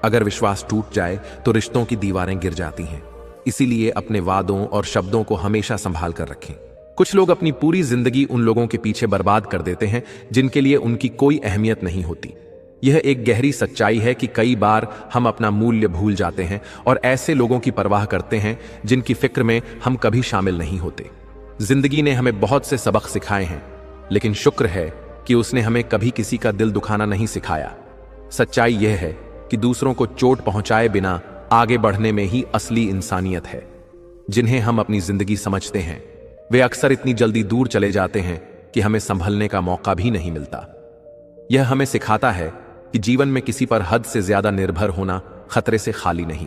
अगर विश्वास टूट जाए तो रिश्तों की दीवारें गिर जाती हैं। इसीलिए अपने वादों और शब्दों को हमेशा संभाल कर रखें। कुछ लोग अपनी पूरी जिंदगी उन लोगों के पीछे बर्बाद कर देते हैं जिनके लिए उनकी कोई अहमियत नहीं होती। यह एक गहरी सच्चाई है कि कई बार हम अपना मूल्य भूल जाते हैं और ऐसे लोगों की परवाह करते हैं जिनकी फिक्र में हम कभी शामिल नहीं होते। जिंदगी ने हमें बहुत से सबक सिखाए हैं, लेकिन शुक्र है कि उसने हमें कभी किसी का दिल दुखाना नहीं सिखाया। सच्चाई यह है कि दूसरों को चोट पहुंचाए बिना आगे बढ़ने में ही असली इंसानियत है। जिन्हें हम अपनी जिंदगी समझते हैं वे अक्सर इतनी जल्दी दूर चले जाते हैं कि हमें संभलने का मौका भी नहीं मिलता। यह हमें सिखाता है कि जीवन में किसी पर हद से ज्यादा निर्भर होना खतरे से खाली नहीं।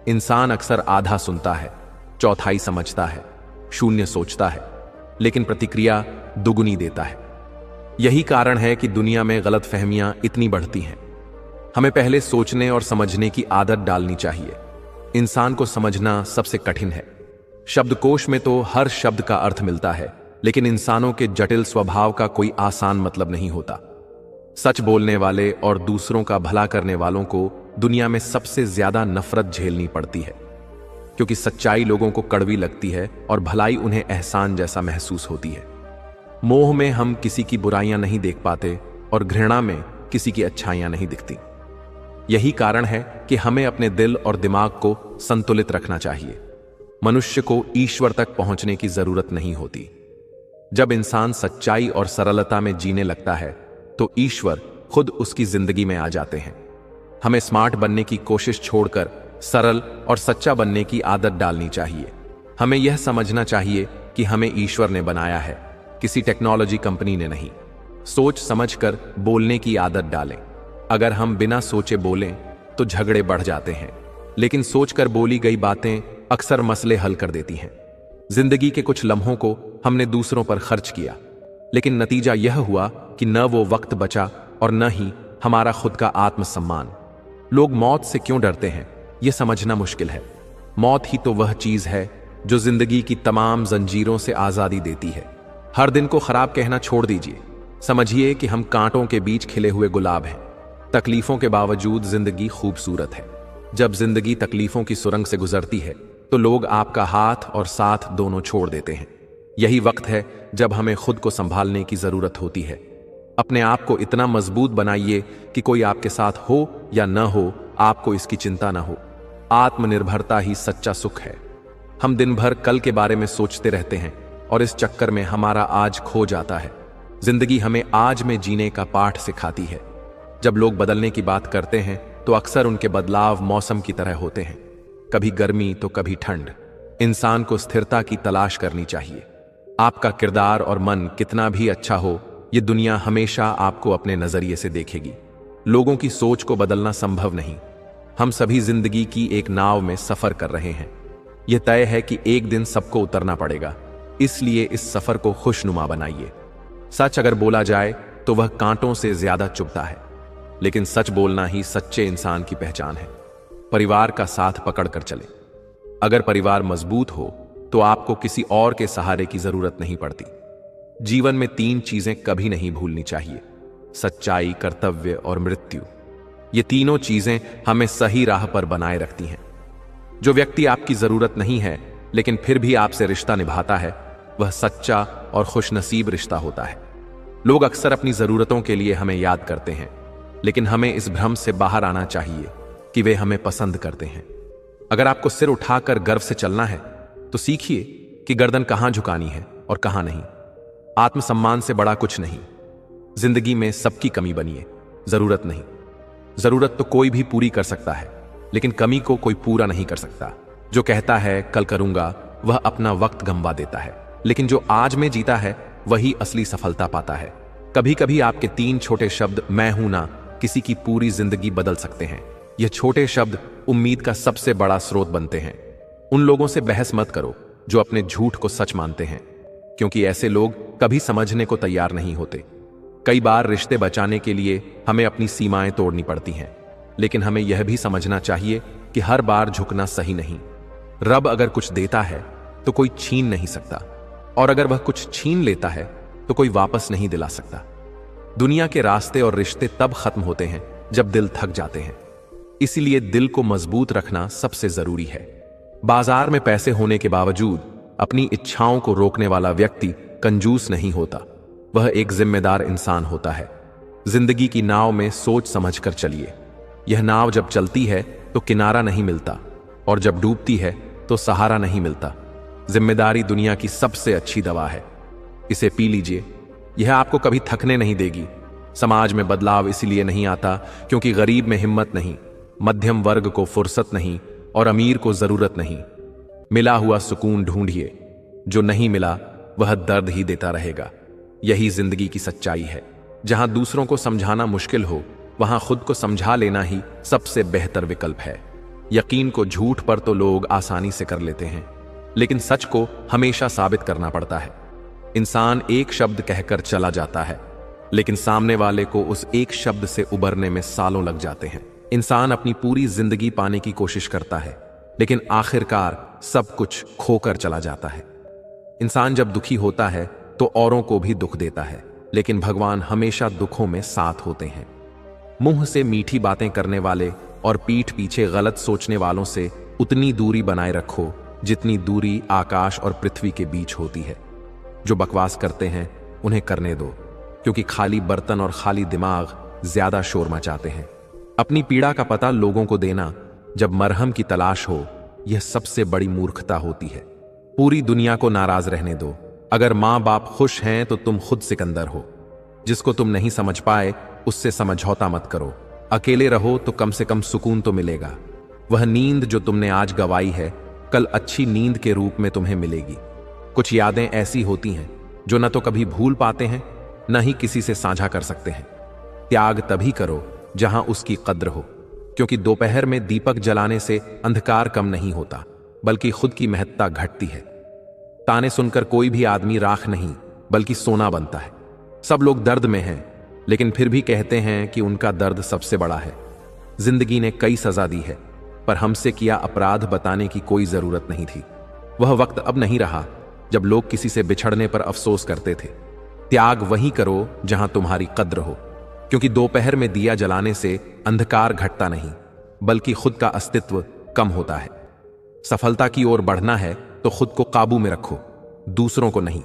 इंसान अक्सर आधा सुनता है, चौथाई समझता है, शून्य सोचता है, लेकिन प्रतिक्रिया दुगुनी देता है। यही कारण है कि दुनिया में गलतफहमियां इतनी बढ़ती हैं। हमें पहले सोचने और समझने की आदत डालनी चाहिए। इंसान को समझना सबसे कठिन है। शब्दकोश में तो हर शब्द का अर्थ मिलता है, लेकिन इंसानों के जटिल स्वभाव का कोई आसान मतलब नहीं होता। सच बोलने वाले और दूसरों का भला करने वालों को दुनिया में सबसे ज्यादा नफरत झेलनी पड़ती है, क्योंकि सच्चाई लोगों को कड़वी लगती है और भलाई उन्हें एहसान जैसा महसूस होती है। मोह में हम किसी की बुराइयां नहीं देख पाते और घृणा में किसी की अच्छाइयां नहीं दिखती। यही कारण है कि हमें अपने दिल और दिमाग को संतुलित रखना चाहिए। मनुष्य को ईश्वर तक पहुंचने की जरूरत नहीं होती। जब इंसान सच्चाई और सरलता में जीने लगता है तो ईश्वर खुद उसकी जिंदगी में आ जाते हैं। हमें स्मार्ट बनने की कोशिश छोड़कर सरल और सच्चा बनने की आदत डालनी चाहिए। हमें यह समझना चाहिए कि हमें ईश्वर ने बनाया है, किसी टेक्नोलॉजी कंपनी ने नहीं। सोच समझकर बोलने की आदत डालें। अगर हम बिना सोचे बोलें तो झगड़े बढ़ जाते हैं, लेकिन सोचकर बोली गई बातें अक्सर मसले हल कर देती हैं। जिंदगी के कुछ लम्हों को हमने दूसरों पर खर्च किया, लेकिन नतीजा यह हुआ कि न वो वक्त बचा और न ही हमारा खुद का आत्मसम्मान। लोग मौत से क्यों डरते हैं, यह समझना मुश्किल है। मौत ही तो वह चीज है जो जिंदगी की तमाम जंजीरों से आजादी देती है। हर दिन को खराब कहना छोड़ दीजिए। समझिए कि हम कांटों के बीच खिले हुए गुलाब हैं। तकलीफों के बावजूद जिंदगी खूबसूरत है। जब जिंदगी तकलीफों की सुरंग से गुजरती है तो लोग आपका हाथ और साथ दोनों छोड़ देते हैं। यही वक्त है जब हमें खुद को संभालने की जरूरत होती है। अपने आप को इतना मजबूत बनाइए कि कोई आपके साथ हो या न हो, आपको इसकी चिंता न हो। आत्मनिर्भरता ही सच्चा सुख है। हम दिन भर कल के बारे में सोचते रहते हैं और इस चक्कर में हमारा आज खो जाता है। जिंदगी हमें आज में जीने का पाठ सिखाती है। जब लोग बदलने की बात करते हैं तो अक्सर उनके बदलाव मौसम की तरह होते हैं, कभी गर्मी तो कभी ठंड। इंसान को स्थिरता की तलाश करनी चाहिए। आपका किरदार और मन कितना भी अच्छा हो, यह दुनिया हमेशा आपको अपने नजरिए से देखेगी। लोगों की सोच को बदलना संभव नहीं। हम सभी जिंदगी की एक नाव में सफर कर रहे हैं। यह तय है कि एक दिन सबको उतरना पड़ेगा, इसलिए इस सफर को खुशनुमा बनाइए। सच अगर बोला जाए तो वह कांटों से ज्यादा चुभता है, लेकिन सच बोलना ही सच्चे इंसान की पहचान है। परिवार का साथ पकड़कर चलें। अगर परिवार मजबूत हो तो आपको किसी और के सहारे की जरूरत नहीं पड़ती। जीवन में 3 चीजें कभी नहीं भूलनी चाहिए: सच्चाई, कर्तव्य और मृत्यु। ये तीनों चीजें हमें सही राह पर बनाए रखती हैं। जो व्यक्ति आपकी जरूरत नहीं है लेकिन फिर भी आपसे रिश्ता निभाता है, वह सच्चा और खुशनसीब रिश्ता होता है। लोग अक्सर अपनी जरूरतों के लिए हमें याद करते हैं, लेकिन हमें इस भ्रम से बाहर आना चाहिए कि वे हमें पसंद करते हैं। अगर आपको सिर उठाकर गर्व से चलना है तो सीखिए कि गर्दन कहां झुकानी है और कहां नहीं। आत्मसम्मान से बड़ा कुछ नहीं। जिंदगी में सबकी कमी बनिए, जरूरत नहीं। जरूरत तो कोई भी पूरी कर सकता है, लेकिन कमी को कोई पूरा नहीं कर सकता। जो कहता है कल करूंगा, वह अपना वक्त गंवा देता है, लेकिन जो आज में जीता है वही असली सफलता पाता है। कभी कभी आपके 3 छोटे शब्द मैं हूं ना किसी की पूरी जिंदगी बदल सकते हैं। यह छोटे शब्द उम्मीद का सबसे बड़ा स्रोत बनते हैं। उन लोगों से बहस मत करो जो अपने झूठ को सच मानते हैं, क्योंकि ऐसे लोग कभी समझने को तैयार नहीं होते। कई बार रिश्ते बचाने के लिए हमें अपनी सीमाएं तोड़नी पड़ती हैं, लेकिन हमें यह भी समझना चाहिए कि हर बार झुकना सही नहीं। रब अगर कुछ देता है तो कोई छीन नहीं सकता, और अगर वह कुछ छीन लेता है तो कोई वापस नहीं दिला सकता। दुनिया के रास्ते और रिश्ते तब खत्म होते हैं जब दिल थक जाते हैं। इसीलिए दिल को मजबूत रखना सबसे जरूरी है। बाजार में पैसे होने के बावजूद अपनी इच्छाओं को रोकने वाला व्यक्ति कंजूस नहीं होता, वह एक जिम्मेदार इंसान होता है। जिंदगी की नाव में सोच समझकर चलिए। यह नाव जब चलती है तो किनारा नहीं मिलता, और जब डूबती है तो सहारा नहीं मिलता। जिम्मेदारी दुनिया की सबसे अच्छी दवा है। इसे पी लीजिए, यह आपको कभी थकने नहीं देगी। समाज में बदलाव इसीलिए नहीं आता क्योंकि गरीब में हिम्मत नहीं, मध्यम वर्ग को फुर्सत नहीं और अमीर को जरूरत नहीं। मिला हुआ सुकून ढूंढिए, जो नहीं मिला वह दर्द ही देता रहेगा। यही जिंदगी की सच्चाई है। जहां दूसरों को समझाना मुश्किल हो, वहां खुद को समझा लेना ही सबसे बेहतर विकल्प है। यकीन को झूठ पर तो लोग आसानी से कर लेते हैं, लेकिन सच को हमेशा साबित करना पड़ता है। इंसान एक शब्द कहकर चला जाता है, लेकिन सामने वाले को उस एक शब्द से उबरने में सालों लग जाते हैं। इंसान अपनी पूरी जिंदगी पाने की कोशिश करता है, लेकिन आखिरकार सब कुछ खोकर चला जाता है। इंसान जब दुखी होता है तो औरों को भी दुख देता है, लेकिन भगवान हमेशा दुखों में साथ होते हैं। मुंह से मीठी बातें करने वाले और पीठ पीछे गलत सोचने वालों से उतनी दूरी बनाए रखो जितनी दूरी आकाश और पृथ्वी के बीच होती है। जो बकवास करते हैं उन्हें करने दो, क्योंकि खाली बर्तन और खाली दिमाग ज्यादा शोर मचाते हैं। अपनी पीड़ा का पता लोगों को देना जब मरहम की तलाश हो, यह सबसे बड़ी मूर्खता होती है। पूरी दुनिया को नाराज रहने दो। अगर माँ बाप खुश हैं तो तुम खुद सिकंदर हो। जिसको तुम नहीं समझ पाए उससे समझौता मत करो। अकेले रहो तो कम से कम सुकून तो मिलेगा। वह नींद जो तुमने आज गवाई है, कल अच्छी नींद के रूप में तुम्हें मिलेगी। कुछ यादें ऐसी होती हैं जो न तो कभी भूल पाते हैं, न ही किसी से साझा कर सकते हैं। त्याग तभी करो जहां उसकी कद्र हो, क्योंकि दोपहर में दीपक जलाने से अंधकार कम नहीं होता, बल्कि खुद की महत्ता घटती है। ताने सुनकर कोई भी आदमी राख नहीं बल्कि सोना बनता है। सब लोग दर्द में हैं, लेकिन फिर भी कहते हैं कि उनका दर्द सबसे बड़ा है। जिंदगी ने कई सजा दी है, पर हमसे किया अपराध बताने की कोई जरूरत नहीं थी। वह वक्त अब नहीं रहा जब लोग किसी से बिछड़ने पर अफसोस करते थे। त्याग वहीं करो जहां तुम्हारी कद्र हो, क्योंकि दोपहर में दिया जलाने से अंधकार घटता नहीं, बल्कि खुद का अस्तित्व कम होता है। सफलता की ओर बढ़ना है तो खुद को काबू में रखो, दूसरों को नहीं।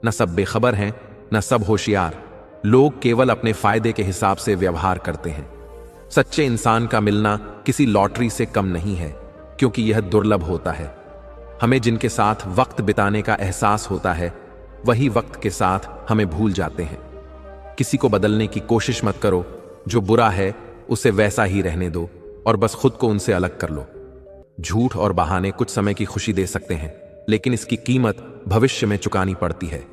न सब बेखबर हैं, न सब होशियार। लोग केवल अपने फायदे के हिसाब से व्यवहार करते हैं। सच्चे इंसान का मिलना किसी लॉटरी से कम नहीं है, क्योंकि यह दुर्लभ होता है। हमें जिनके साथ वक्त बिताने का एहसास होता है, वही वक्त के साथ हमें भूल जाते हैं। किसी को बदलने की कोशिश मत करो। जो बुरा है उसे वैसा ही रहने दो और बस खुद को उनसे अलग कर लो। झूठ और बहाने कुछ समय की खुशी दे सकते हैं, लेकिन इसकी कीमत भविष्य में चुकानी पड़ती है।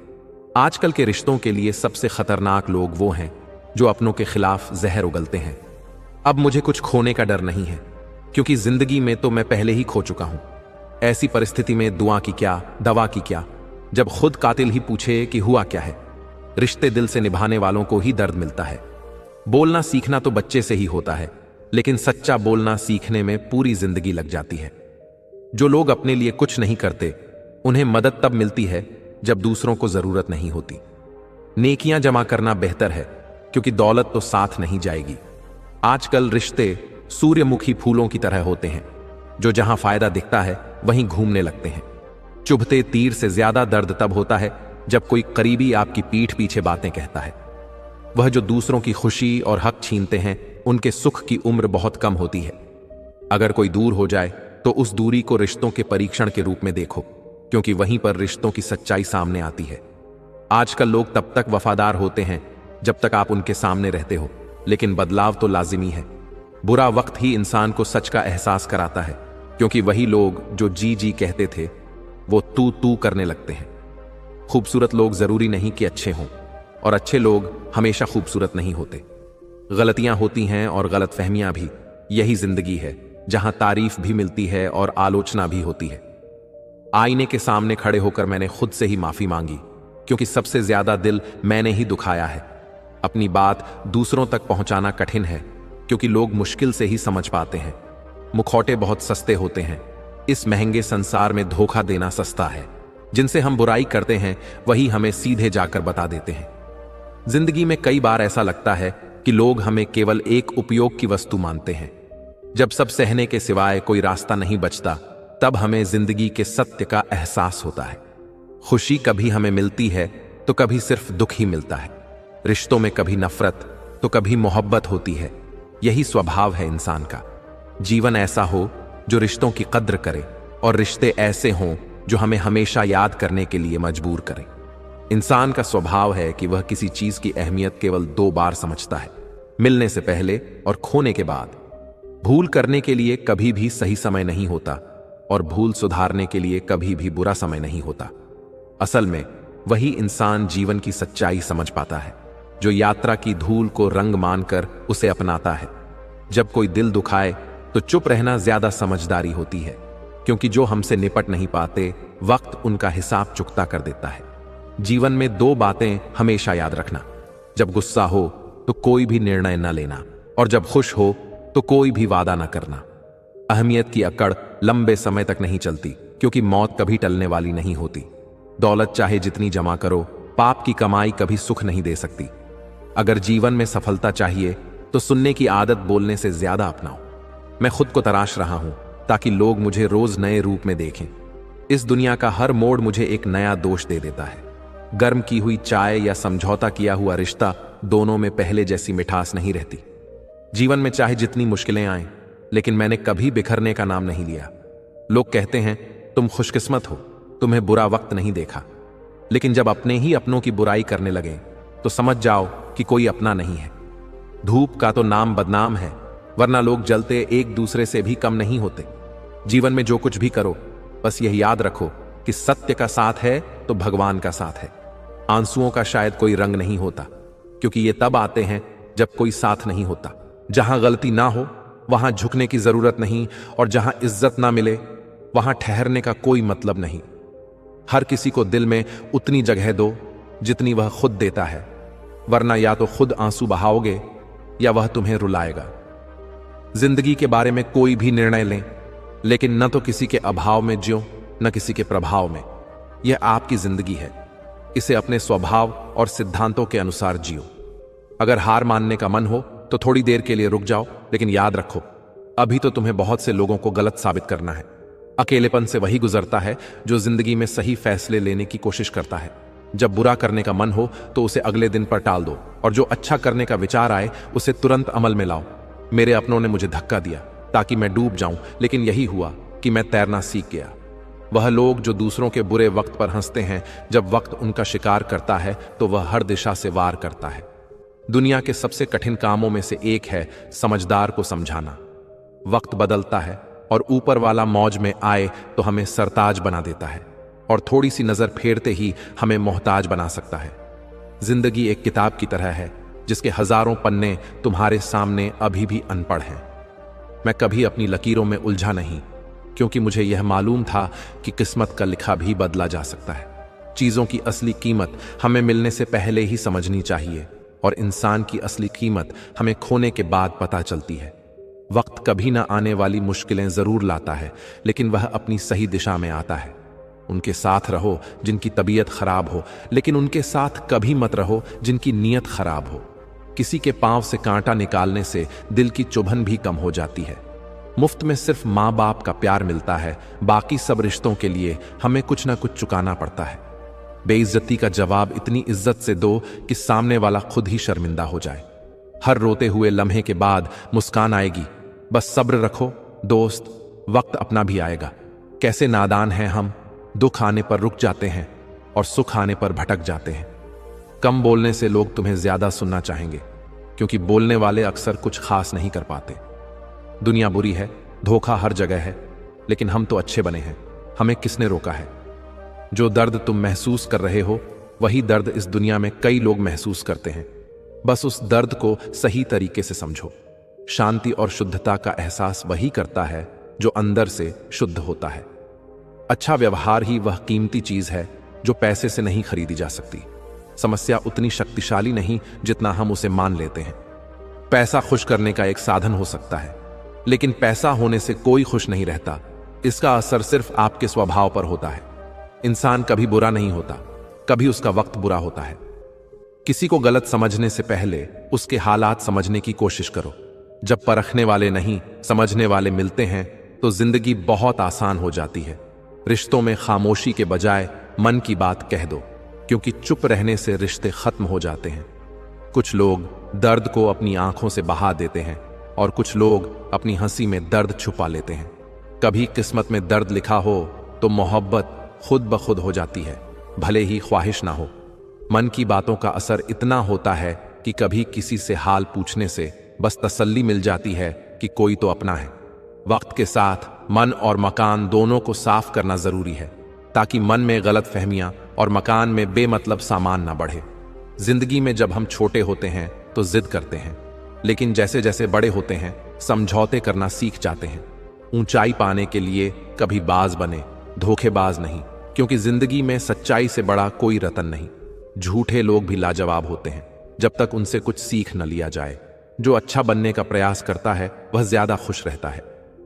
आजकल के रिश्तों के लिए सबसे खतरनाक लोग वो हैं जो अपनों के खिलाफ जहर उगलते हैं। अब मुझे कुछ खोने का डर नहीं है, क्योंकि जिंदगी में तो मैं पहले ही खो चुका हूं। ऐसी परिस्थिति में दुआ की क्या, दवा की क्या, जब खुद कातिल ही पूछे कि हुआ क्या है। रिश्ते दिल से निभाने वालों को ही दर्द मिलता है। बोलना सीखना तो बच्चे से ही होता है, लेकिन सच्चा बोलना सीखने में पूरी जिंदगी लग जाती है। जो लोग अपने लिए कुछ नहीं करते, उन्हें मदद तब मिलती है जब दूसरों को जरूरत नहीं होती। नेकियां जमा करना बेहतर है, क्योंकि दौलत तो साथ नहीं जाएगी। आजकल रिश्ते सूर्यमुखी फूलों की तरह होते हैं, जो जहां फायदा दिखता है वहीं घूमने लगते हैं। चुभते तीर से ज्यादा दर्द तब होता है जब कोई करीबी आपकी पीठ पीछे बातें कहता है। वह जो दूसरों की खुशी और हक छीनते हैं, उनके सुख की उम्र बहुत कम होती है। अगर कोई दूर हो जाए तो उस दूरी को रिश्तों के परीक्षण के रूप में देखो, क्योंकि वहीं पर रिश्तों की सच्चाई सामने आती है। आजकल लोग तब तक वफादार होते हैं जब तक आप उनके सामने रहते हो, लेकिन बदलाव तो लाजिमी है। बुरा वक्त ही इंसान को सच का एहसास कराता है, क्योंकि वही लोग जो जी जी कहते थे वो तू तू करने लगते हैं। खूबसूरत लोग जरूरी नहीं कि अच्छे हों, और अच्छे लोग हमेशा खूबसूरत नहीं होते। गलतियां होती हैं और गलतफहमियां भी। यही जिंदगी है जहां तारीफ भी मिलती है और आलोचना भी होती है। आईने के सामने खड़े होकर मैंने खुद से ही माफी मांगी, क्योंकि सबसे ज्यादा दिल मैंने ही दुखाया है। अपनी बात दूसरों तक पहुंचाना कठिन है, क्योंकि लोग मुश्किल से ही समझ पाते हैं। मुखौटे बहुत सस्ते होते हैं। इस महंगे संसार में धोखा देना सस्ता है। जिनसे हम बुराई करते हैं वही हमें सीधे जाकर बता देते हैं। जिंदगी में कई बार ऐसा लगता है कि लोग हमें केवल एक उपयोग की वस्तु मानते हैं। जब सब सहने के सिवाय कोई रास्ता नहीं बचता, तब हमें जिंदगी के सत्य का एहसास होता है। खुशी कभी हमें मिलती है तो कभी सिर्फ दुख ही मिलता है। रिश्तों में कभी नफरत तो कभी मोहब्बत होती है। यही स्वभाव है इंसान का। जीवन ऐसा हो जो रिश्तों की कद्र करे, और रिश्ते ऐसे हों जो हमें हमेशा याद करने के लिए मजबूर करें। इंसान का स्वभाव है कि वह किसी चीज की अहमियत केवल 2 बार समझता है, मिलने से पहले और खोने के बाद। भूल करने के लिए कभी भी सही समय नहीं होता, और भूल सुधारने के लिए कभी भी बुरा समय नहीं होता। असल में वही इंसान जीवन की सच्चाई समझ पाता है, जो यात्रा की धूल को रंग मानकर उसे अपनाता है। जब कोई दिल दुखाए तो चुप रहना ज्यादा समझदारी होती है, क्योंकि जो हमसे निपट नहीं पाते, वक्त उनका हिसाब चुकता कर देता है। जीवन में 2 बातें हमेशा याद रखना। जब गुस्सा हो तो कोई भी निर्णय न लेना, और जब खुश हो तो कोई भी वादा न करना। अहमियत की अकड़ लंबे समय तक नहीं चलती, क्योंकि मौत कभी टलने वाली नहीं होती। दौलत चाहे जितनी जमा करो, पाप की कमाई कभी सुख नहीं दे सकती। अगर जीवन में सफलता चाहिए तो सुनने की आदत बोलने से ज्यादा अपनाओ। मैं खुद को तराश रहा हूं ताकि लोग मुझे रोज नए रूप में देखें। इस दुनिया का हर मोड़ मुझे एक नया दोष दे देता है। गर्म की हुई चाय या समझौता किया हुआ रिश्ता, दोनों में पहले जैसी मिठास नहीं रहती। जीवन में चाहे जितनी मुश्किलें आएं, लेकिन मैंने कभी बिखरने का नाम नहीं लिया। लोग कहते हैं तुम खुशकिस्मत हो, तुम्हें बुरा वक्त नहीं देखा। लेकिन जब अपने ही अपनों की बुराई करने लगे तो समझ जाओ कि कोई अपना नहीं है। धूप का तो नाम बदनाम है, वरना लोग जलते एक दूसरे से भी कम नहीं होते। जीवन में जो कुछ भी करो, बस यह याद रखो कि सत्य का साथ है तो भगवान का साथ है। आंसुओं का शायद कोई रंग नहीं होता, क्योंकि ये तब आते हैं जब कोई साथ नहीं होता। जहां गलती ना हो वहां झुकने की जरूरत नहीं, और जहां इज्जत ना मिले वहां ठहरने का कोई मतलब नहीं। हर किसी को दिल में उतनी जगह दो जितनी वह खुद देता है, वरना या तो खुद आंसू बहाओगे या वह तुम्हें रुलाएगा। जिंदगी के बारे में कोई भी निर्णय लें, लेकिन न तो किसी के अभाव में जियो, न किसी के प्रभाव में। यह आपकी जिंदगी है, इसे अपने स्वभाव और सिद्धांतों के अनुसार जियो। अगर हार मानने का मन हो तो थोड़ी देर के लिए रुक जाओ, लेकिन याद रखो अभी तो तुम्हें बहुत से लोगों को गलत साबित करना है। अकेलेपन से वही गुजरता है जो जिंदगी में सही फैसले लेने की कोशिश करता है। जब बुरा करने का मन हो तो उसे अगले दिन पर टाल दो, और जो अच्छा करने का विचार आए उसे तुरंत अमल में लाओ। मेरे अपनों ने मुझे धक्का दिया ताकि मैं डूब जाऊं, लेकिन यही हुआ कि मैं तैरना सीख गया। वह लोग जो दूसरों के बुरे वक्त पर हंसते हैं, जब वक्त उनका शिकार करता है तो वह हर दिशा से वार करता है। दुनिया के सबसे कठिन कामों में से एक है समझदार को समझाना। वक्त बदलता है, और ऊपर वाला मौज में आए तो हमें सरताज बना देता है, और थोड़ी सी नजर फेरते ही हमें मोहताज बना सकता है। जिंदगी एक किताब की तरह है जिसके हजारों पन्ने तुम्हारे सामने अभी भी अनपढ़ हैं। मैं कभी अपनी लकीरों में उलझा नहीं, क्योंकि मुझे यह मालूम था कि किस्मत का लिखा भी बदला जा सकता है। चीजों की असली कीमत हमें मिलने से पहले ही समझनी चाहिए, और इंसान की असली कीमत हमें खोने के बाद पता चलती है। वक्त कभी ना आने वाली मुश्किलें जरूर लाता है, लेकिन वह अपनी सही दिशा में आता है। उनके साथ रहो जिनकी तबीयत खराब हो, लेकिन उनके साथ कभी मत रहो जिनकी नीयत खराब हो। किसी के पांव से कांटा निकालने से दिल की चुभन भी कम हो जाती है। मुफ्त में सिर्फ माँ बाप का प्यार मिलता है, बाकी सब रिश्तों के लिए हमें कुछ ना कुछ चुकाना पड़ता है। बेइज्जती का जवाब इतनी इज्जत से दो कि सामने वाला खुद ही शर्मिंदा हो जाए। हर रोते हुए लम्हे के बाद मुस्कान आएगी। बस सब्र रखो दोस्त, वक्त अपना भी आएगा। कैसे नादान हैं हम, दुख आने पर रुक जाते हैं और सुख आने पर भटक जाते हैं। कम बोलने से लोग तुम्हें ज्यादा सुनना चाहेंगे, क्योंकि बोलने वाले अक्सर कुछ खास नहीं कर पाते। दुनिया बुरी है, धोखा हर जगह है, लेकिन हम तो अच्छे बने हैं। हमें किसने रोका है? जो दर्द तुम महसूस कर रहे हो वही दर्द इस दुनिया में कई लोग महसूस करते हैं। बस उस दर्द को सही तरीके से समझो। शांति और शुद्धता का एहसास वही करता है जो अंदर से शुद्ध होता है। अच्छा व्यवहार ही वह कीमती चीज है जो पैसे से नहीं खरीदी जा सकती। समस्या उतनी शक्तिशाली नहीं जितना हम उसे मान लेते हैं। पैसा खुश करने का एक साधन हो सकता है, लेकिन पैसा होने से कोई खुश नहीं रहता। इसका असर सिर्फ आपके स्वभाव पर होता है। इंसान कभी बुरा नहीं होता, कभी उसका वक्त बुरा होता है। किसी को गलत समझने से पहले उसके हालात समझने की कोशिश करो। जब परखने वाले नहीं, समझने वाले मिलते हैं तो जिंदगी बहुत आसान हो जाती है। रिश्तों में खामोशी के बजाय मन की बात कह दो, क्योंकि चुप रहने से रिश्ते खत्म हो जाते हैं। कुछ लोग दर्द को अपनी आंखों से बहा देते हैं और कुछ लोग अपनी हंसी में दर्द छुपा लेते हैं। कभी किस्मत में दर्द लिखा हो तो मोहब्बत खुद ब खुद हो जाती है, भले ही ख्वाहिश ना हो। मन की बातों का असर इतना होता है कि कभी किसी से हाल पूछने से बस तसल्ली मिल जाती है कि कोई तो अपना है। वक्त के साथ मन और मकान दोनों को साफ करना जरूरी है, ताकि मन में गलत फहमियां और मकान में बेमतलब सामान ना बढ़े। जिंदगी में जब हम छोटे होते हैं तो जिद करते हैं, लेकिन जैसे जैसे बड़े होते हैं समझौते करना सीख जाते हैं। ऊंचाई पाने के लिए कभी बाज बने, धोखेबाज नहीं, क्योंकि जिंदगी में सच्चाई से बड़ा कोई रतन नहीं। झूठे लोग भी लाजवाब होते हैं जब तक उनसे कुछ सीख न लिया जाए। जो अच्छा बनने का प्रयास करता है वह ज्यादा खुश रहता है।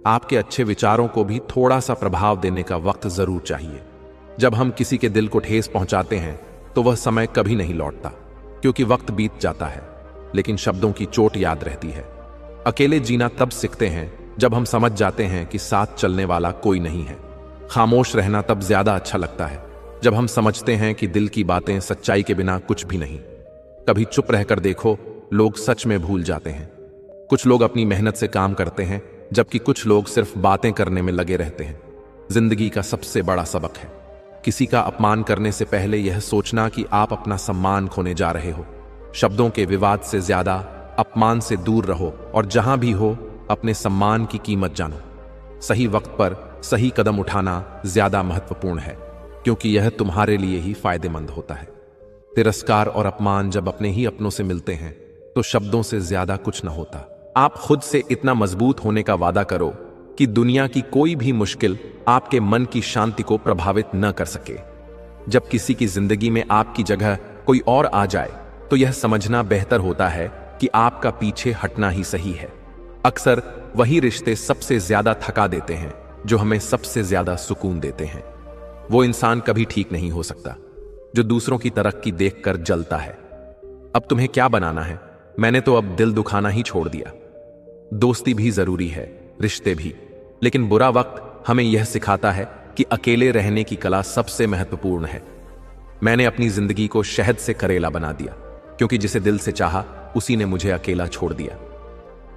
आपके अच्छे विचारों को भी थोड़ा सा प्रभाव देने का वक्त जरूर चाहिए। जब हम किसी के दिल को ठेस पहुंचाते हैं तो वह समय कभी नहीं लौटता, क्योंकि वक्त बीत जाता है, लेकिन शब्दों की चोट याद रहती है। अकेले जीना तब सीखते हैं जब हम समझ जाते हैं कि साथ चलने वाला कोई नहीं है। खामोश रहना तब ज्यादा अच्छा लगता है जब हम समझते हैं कि दिल की बातें सच्चाई के बिना कुछ भी नहीं। कभी चुप रहकर देखो, लोग सच में भूल जाते हैं। कुछ लोग अपनी मेहनत से काम करते हैं, जबकि कुछ लोग सिर्फ बातें करने में लगे रहते हैं। जिंदगी का सबसे बड़ा सबक है किसी का अपमान करने से पहले यह सोचना कि आप अपना सम्मान खोने जा रहे हो। शब्दों के विवाद से ज्यादा अपमान से दूर रहो, और जहां भी हो अपने सम्मान की कीमत जानो। सही वक्त पर सही कदम उठाना ज्यादा महत्वपूर्ण है, क्योंकि यह तुम्हारे लिए ही फायदेमंद होता है। तिरस्कार और अपमान जब अपने ही अपनों से मिलते हैं तो शब्दों से ज्यादा कुछ न होता। आप खुद से इतना मजबूत होने का वादा करो कि दुनिया की कोई भी मुश्किल आपके मन की शांति को प्रभावित न कर सके। जब किसी की जिंदगी में आपकी जगह कोई और आ जाए तो यह समझना बेहतर होता है कि आपका पीछे हटना ही सही है। अक्सर वही रिश्ते सबसे ज्यादा थका देते हैं जो हमें सबसे ज्यादा सुकून देते हैं। वो इंसान कभी ठीक नहीं हो सकता जो दूसरों की तरक्की देखकर जलता है। अब तुम्हें क्या बनाना है? मैंने तो अब दिल दुखाना ही छोड़ दिया। दोस्ती भी जरूरी है, रिश्ते भी, लेकिन बुरा वक्त हमें यह सिखाता है कि अकेले रहने की कला सबसे महत्वपूर्ण है। मैंने अपनी जिंदगी को शहद से करेला बना दिया, क्योंकि जिसे दिल से चाहा उसी ने मुझे अकेला छोड़ दिया।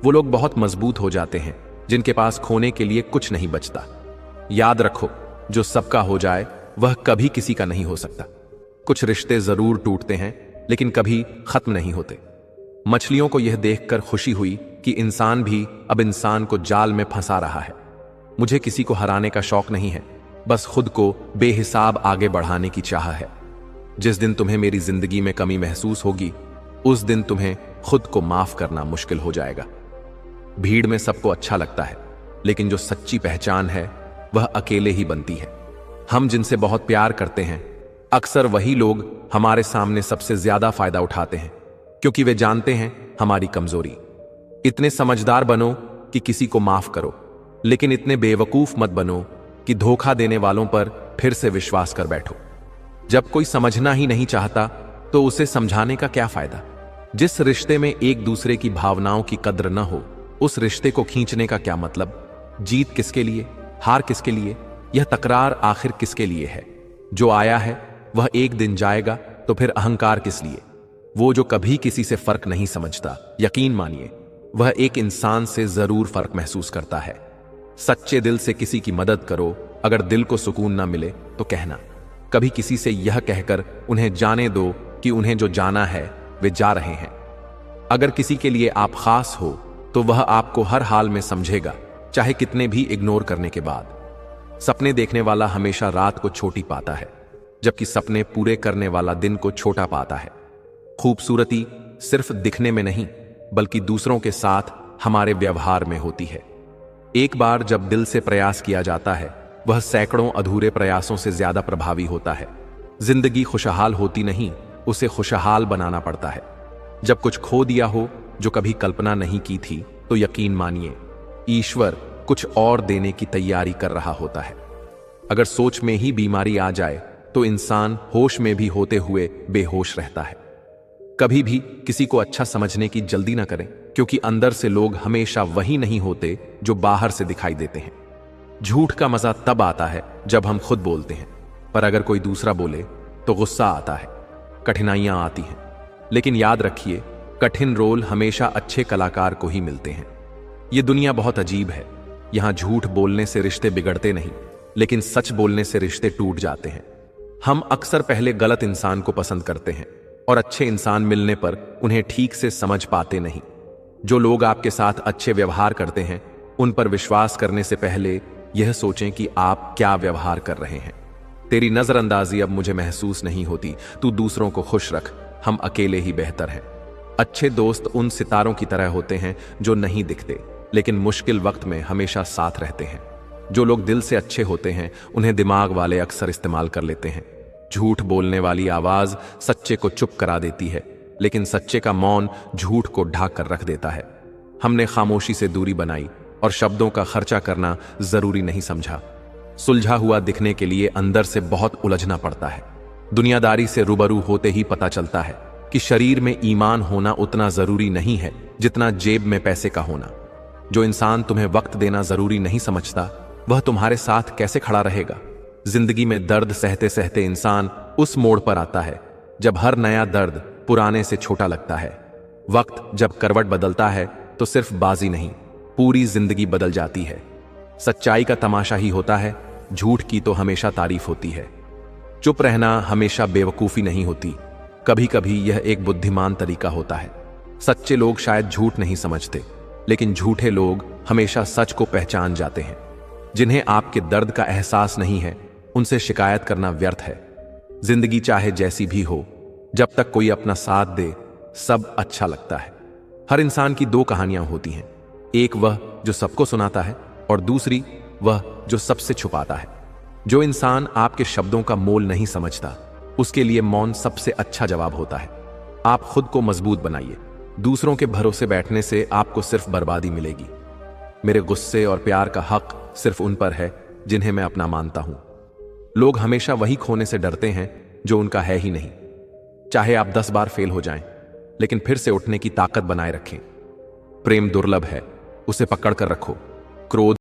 वो लोग बहुत मजबूत हो जाते हैं जिनके पास खोने के लिए कुछ नहीं बचता। याद रखो, जो सबका हो जाए वह कभी किसी का नहीं हो सकता। कुछ रिश्ते जरूर टूटते हैं, लेकिन कभी खत्म नहीं होते। मछलियों को यह देखकर खुशी हुई कि इंसान भी अब इंसान को जाल में फंसा रहा है। मुझे किसी को हराने का शौक नहीं है, बस खुद को बेहिसाब आगे बढ़ाने की चाह है। जिस दिन तुम्हें मेरी जिंदगी में कमी महसूस होगी, उस दिन तुम्हें खुद को माफ करना मुश्किल हो जाएगा। भीड़ में सबको अच्छा लगता है, लेकिन जो सच्ची पहचान है वह अकेले ही बनती है। हम जिनसे बहुत प्यार करते हैं, अक्सर वही लोग हमारे सामने सबसे ज्यादा फायदा उठाते हैं, क्योंकि वे जानते हैं हमारी कमजोरी। इतने समझदार बनो कि किसी को माफ करो, लेकिन इतने बेवकूफ मत बनो कि धोखा देने वालों पर फिर से विश्वास कर बैठो। जब कोई समझना ही नहीं चाहता तो उसे समझाने का क्या फायदा? जिस रिश्ते में एक दूसरे की भावनाओं की कद्र न हो, उस रिश्ते को खींचने का क्या मतलब? जीत किसके लिए, हार किसके लिए, यह तकरार आखिर किसके लिए है? जो आया है वह एक दिन जाएगा, तो फिर अहंकार किस लिए? वो जो कभी किसी से फर्क नहीं समझता, यकीन मानिए वह एक इंसान से जरूर फर्क महसूस करता है। सच्चे दिल से किसी की मदद करो। अगर दिल को सुकून ना मिले तो कहना। कभी किसी से यह कहकर उन्हें जाने दो कि उन्हें जो जाना है वे जा रहे हैं। अगर किसी के लिए आप खास हो तो वह आपको हर हाल में समझेगा, चाहे कितने भी इग्नोर करने के बाद। सपने देखने वाला हमेशा रात को छोटी पाता है, जबकि सपने पूरे करने वाला दिन को छोटा पाता है। खूबसूरती सिर्फ दिखने में नहीं, बल्कि दूसरों के साथ हमारे व्यवहार में होती है। एक बार जब दिल से प्रयास किया जाता है, वह सैकड़ों अधूरे प्रयासों से ज्यादा प्रभावी होता है। जिंदगी खुशहाल होती नहीं, उसे खुशहाल बनाना पड़ता है। जब कुछ खो दिया हो जो कभी कल्पना नहीं की थी, तो यकीन मानिए, ईश्वर कुछ और देने की तैयारी कर रहा होता है। अगर सोच में ही बीमारी आ जाए, तो इंसान होश में भी होते हुए बेहोश रहता है। कभी भी किसी को अच्छा समझने की जल्दी ना करें, क्योंकि अंदर से लोग हमेशा वही नहीं होते जो बाहर से दिखाई देते हैं। झूठ का मजा तब आता है जब हम खुद बोलते हैं, पर अगर कोई दूसरा बोले तो गुस्सा आता है, कठिनाइयां आती हैं। लेकिन याद रखिए, कठिन रोल हमेशा अच्छे कलाकार को ही मिलते हैं। यह दुनिया बहुत अजीब है। यहां झूठ बोलने से रिश्ते बिगड़ते नहीं, लेकिन सच बोलने से रिश्ते टूट जाते हैं। हम अक्सर पहले गलत इंसान को पसंद करते हैं और अच्छे इंसान मिलने पर उन्हें ठीक से समझ पाते नहीं। जो लोग आपके साथ अच्छे व्यवहार करते हैं, उन पर विश्वास करने से पहले यह सोचें कि आप क्या व्यवहार कर रहे हैं। तेरी नजरअंदाजी अब मुझे महसूस नहीं होती, तू दूसरों को खुश रख, हम अकेले ही बेहतर हैं। अच्छे दोस्त उन सितारों की तरह होते हैं जो नहीं दिखते, लेकिन मुश्किल वक्त में हमेशा साथ रहते हैं। जो लोग दिल से अच्छे होते हैं, उन्हें दिमाग वाले अक्सर इस्तेमाल कर लेते हैं। झूठ बोलने वाली आवाज सच्चे को चुप करा देती है, लेकिन सच्चे का मौन झूठ को ढाक कर रख देता है। हमने खामोशी से दूरी बनाई और शब्दों का खर्चा करना जरूरी नहीं समझा। सुलझा हुआ दिखने के लिए अंदर से बहुत उलझना पड़ता है। दुनियादारी से रूबरू होते ही पता चलता है कि शरीर में ईमान होना उतना जरूरी नहीं है जितना जेब में पैसे का होना। जो इंसान तुम्हें वक्त देना जरूरी नहीं समझता, वह तुम्हारे साथ कैसे खड़ा रहेगा। जिंदगी में दर्द सहते सहते इंसान उस मोड़ पर आता है जब हर नया दर्द पुराने से छोटा लगता है। वक्त जब करवट बदलता है, तो सिर्फ बाजी नहीं, पूरी जिंदगी बदल जाती है। सच्चाई का तमाशा ही होता है, झूठ की तो हमेशा तारीफ होती है। चुप रहना हमेशा बेवकूफी नहीं होती, कभी कभी यह एक बुद्धिमान तरीका होता है। सच्चे लोग शायद झूठ नहीं समझते, लेकिन झूठे लोग हमेशा सच को पहचान जाते हैं। जिन्हें आपके दर्द का एहसास नहीं है, उनसे शिकायत करना व्यर्थ है। जिंदगी चाहे जैसी भी हो, जब तक कोई अपना साथ दे, सब अच्छा लगता है। हर इंसान की दो कहानियां होती हैं, एक वह जो सबको सुनाता है और दूसरी वह जो सबसे छुपाता है। जो इंसान आपके शब्दों का मोल नहीं समझता, उसके लिए मौन सबसे अच्छा जवाब होता है। आप खुद को मजबूत बनाइए, दूसरों के भरोसे बैठने से आपको सिर्फ बर्बादी मिलेगी। मेरे गुस्से और प्यार का हक सिर्फ उन पर है जिन्हें मैं अपना मानता हूं। लोग हमेशा वही खोने से डरते हैं जो उनका है ही नहीं। चाहे आप 10 बार फेल हो जाएं, लेकिन फिर से उठने की ताकत बनाए रखें। प्रेम दुर्लभ है, उसे पकड़ कर रखो। क्रोध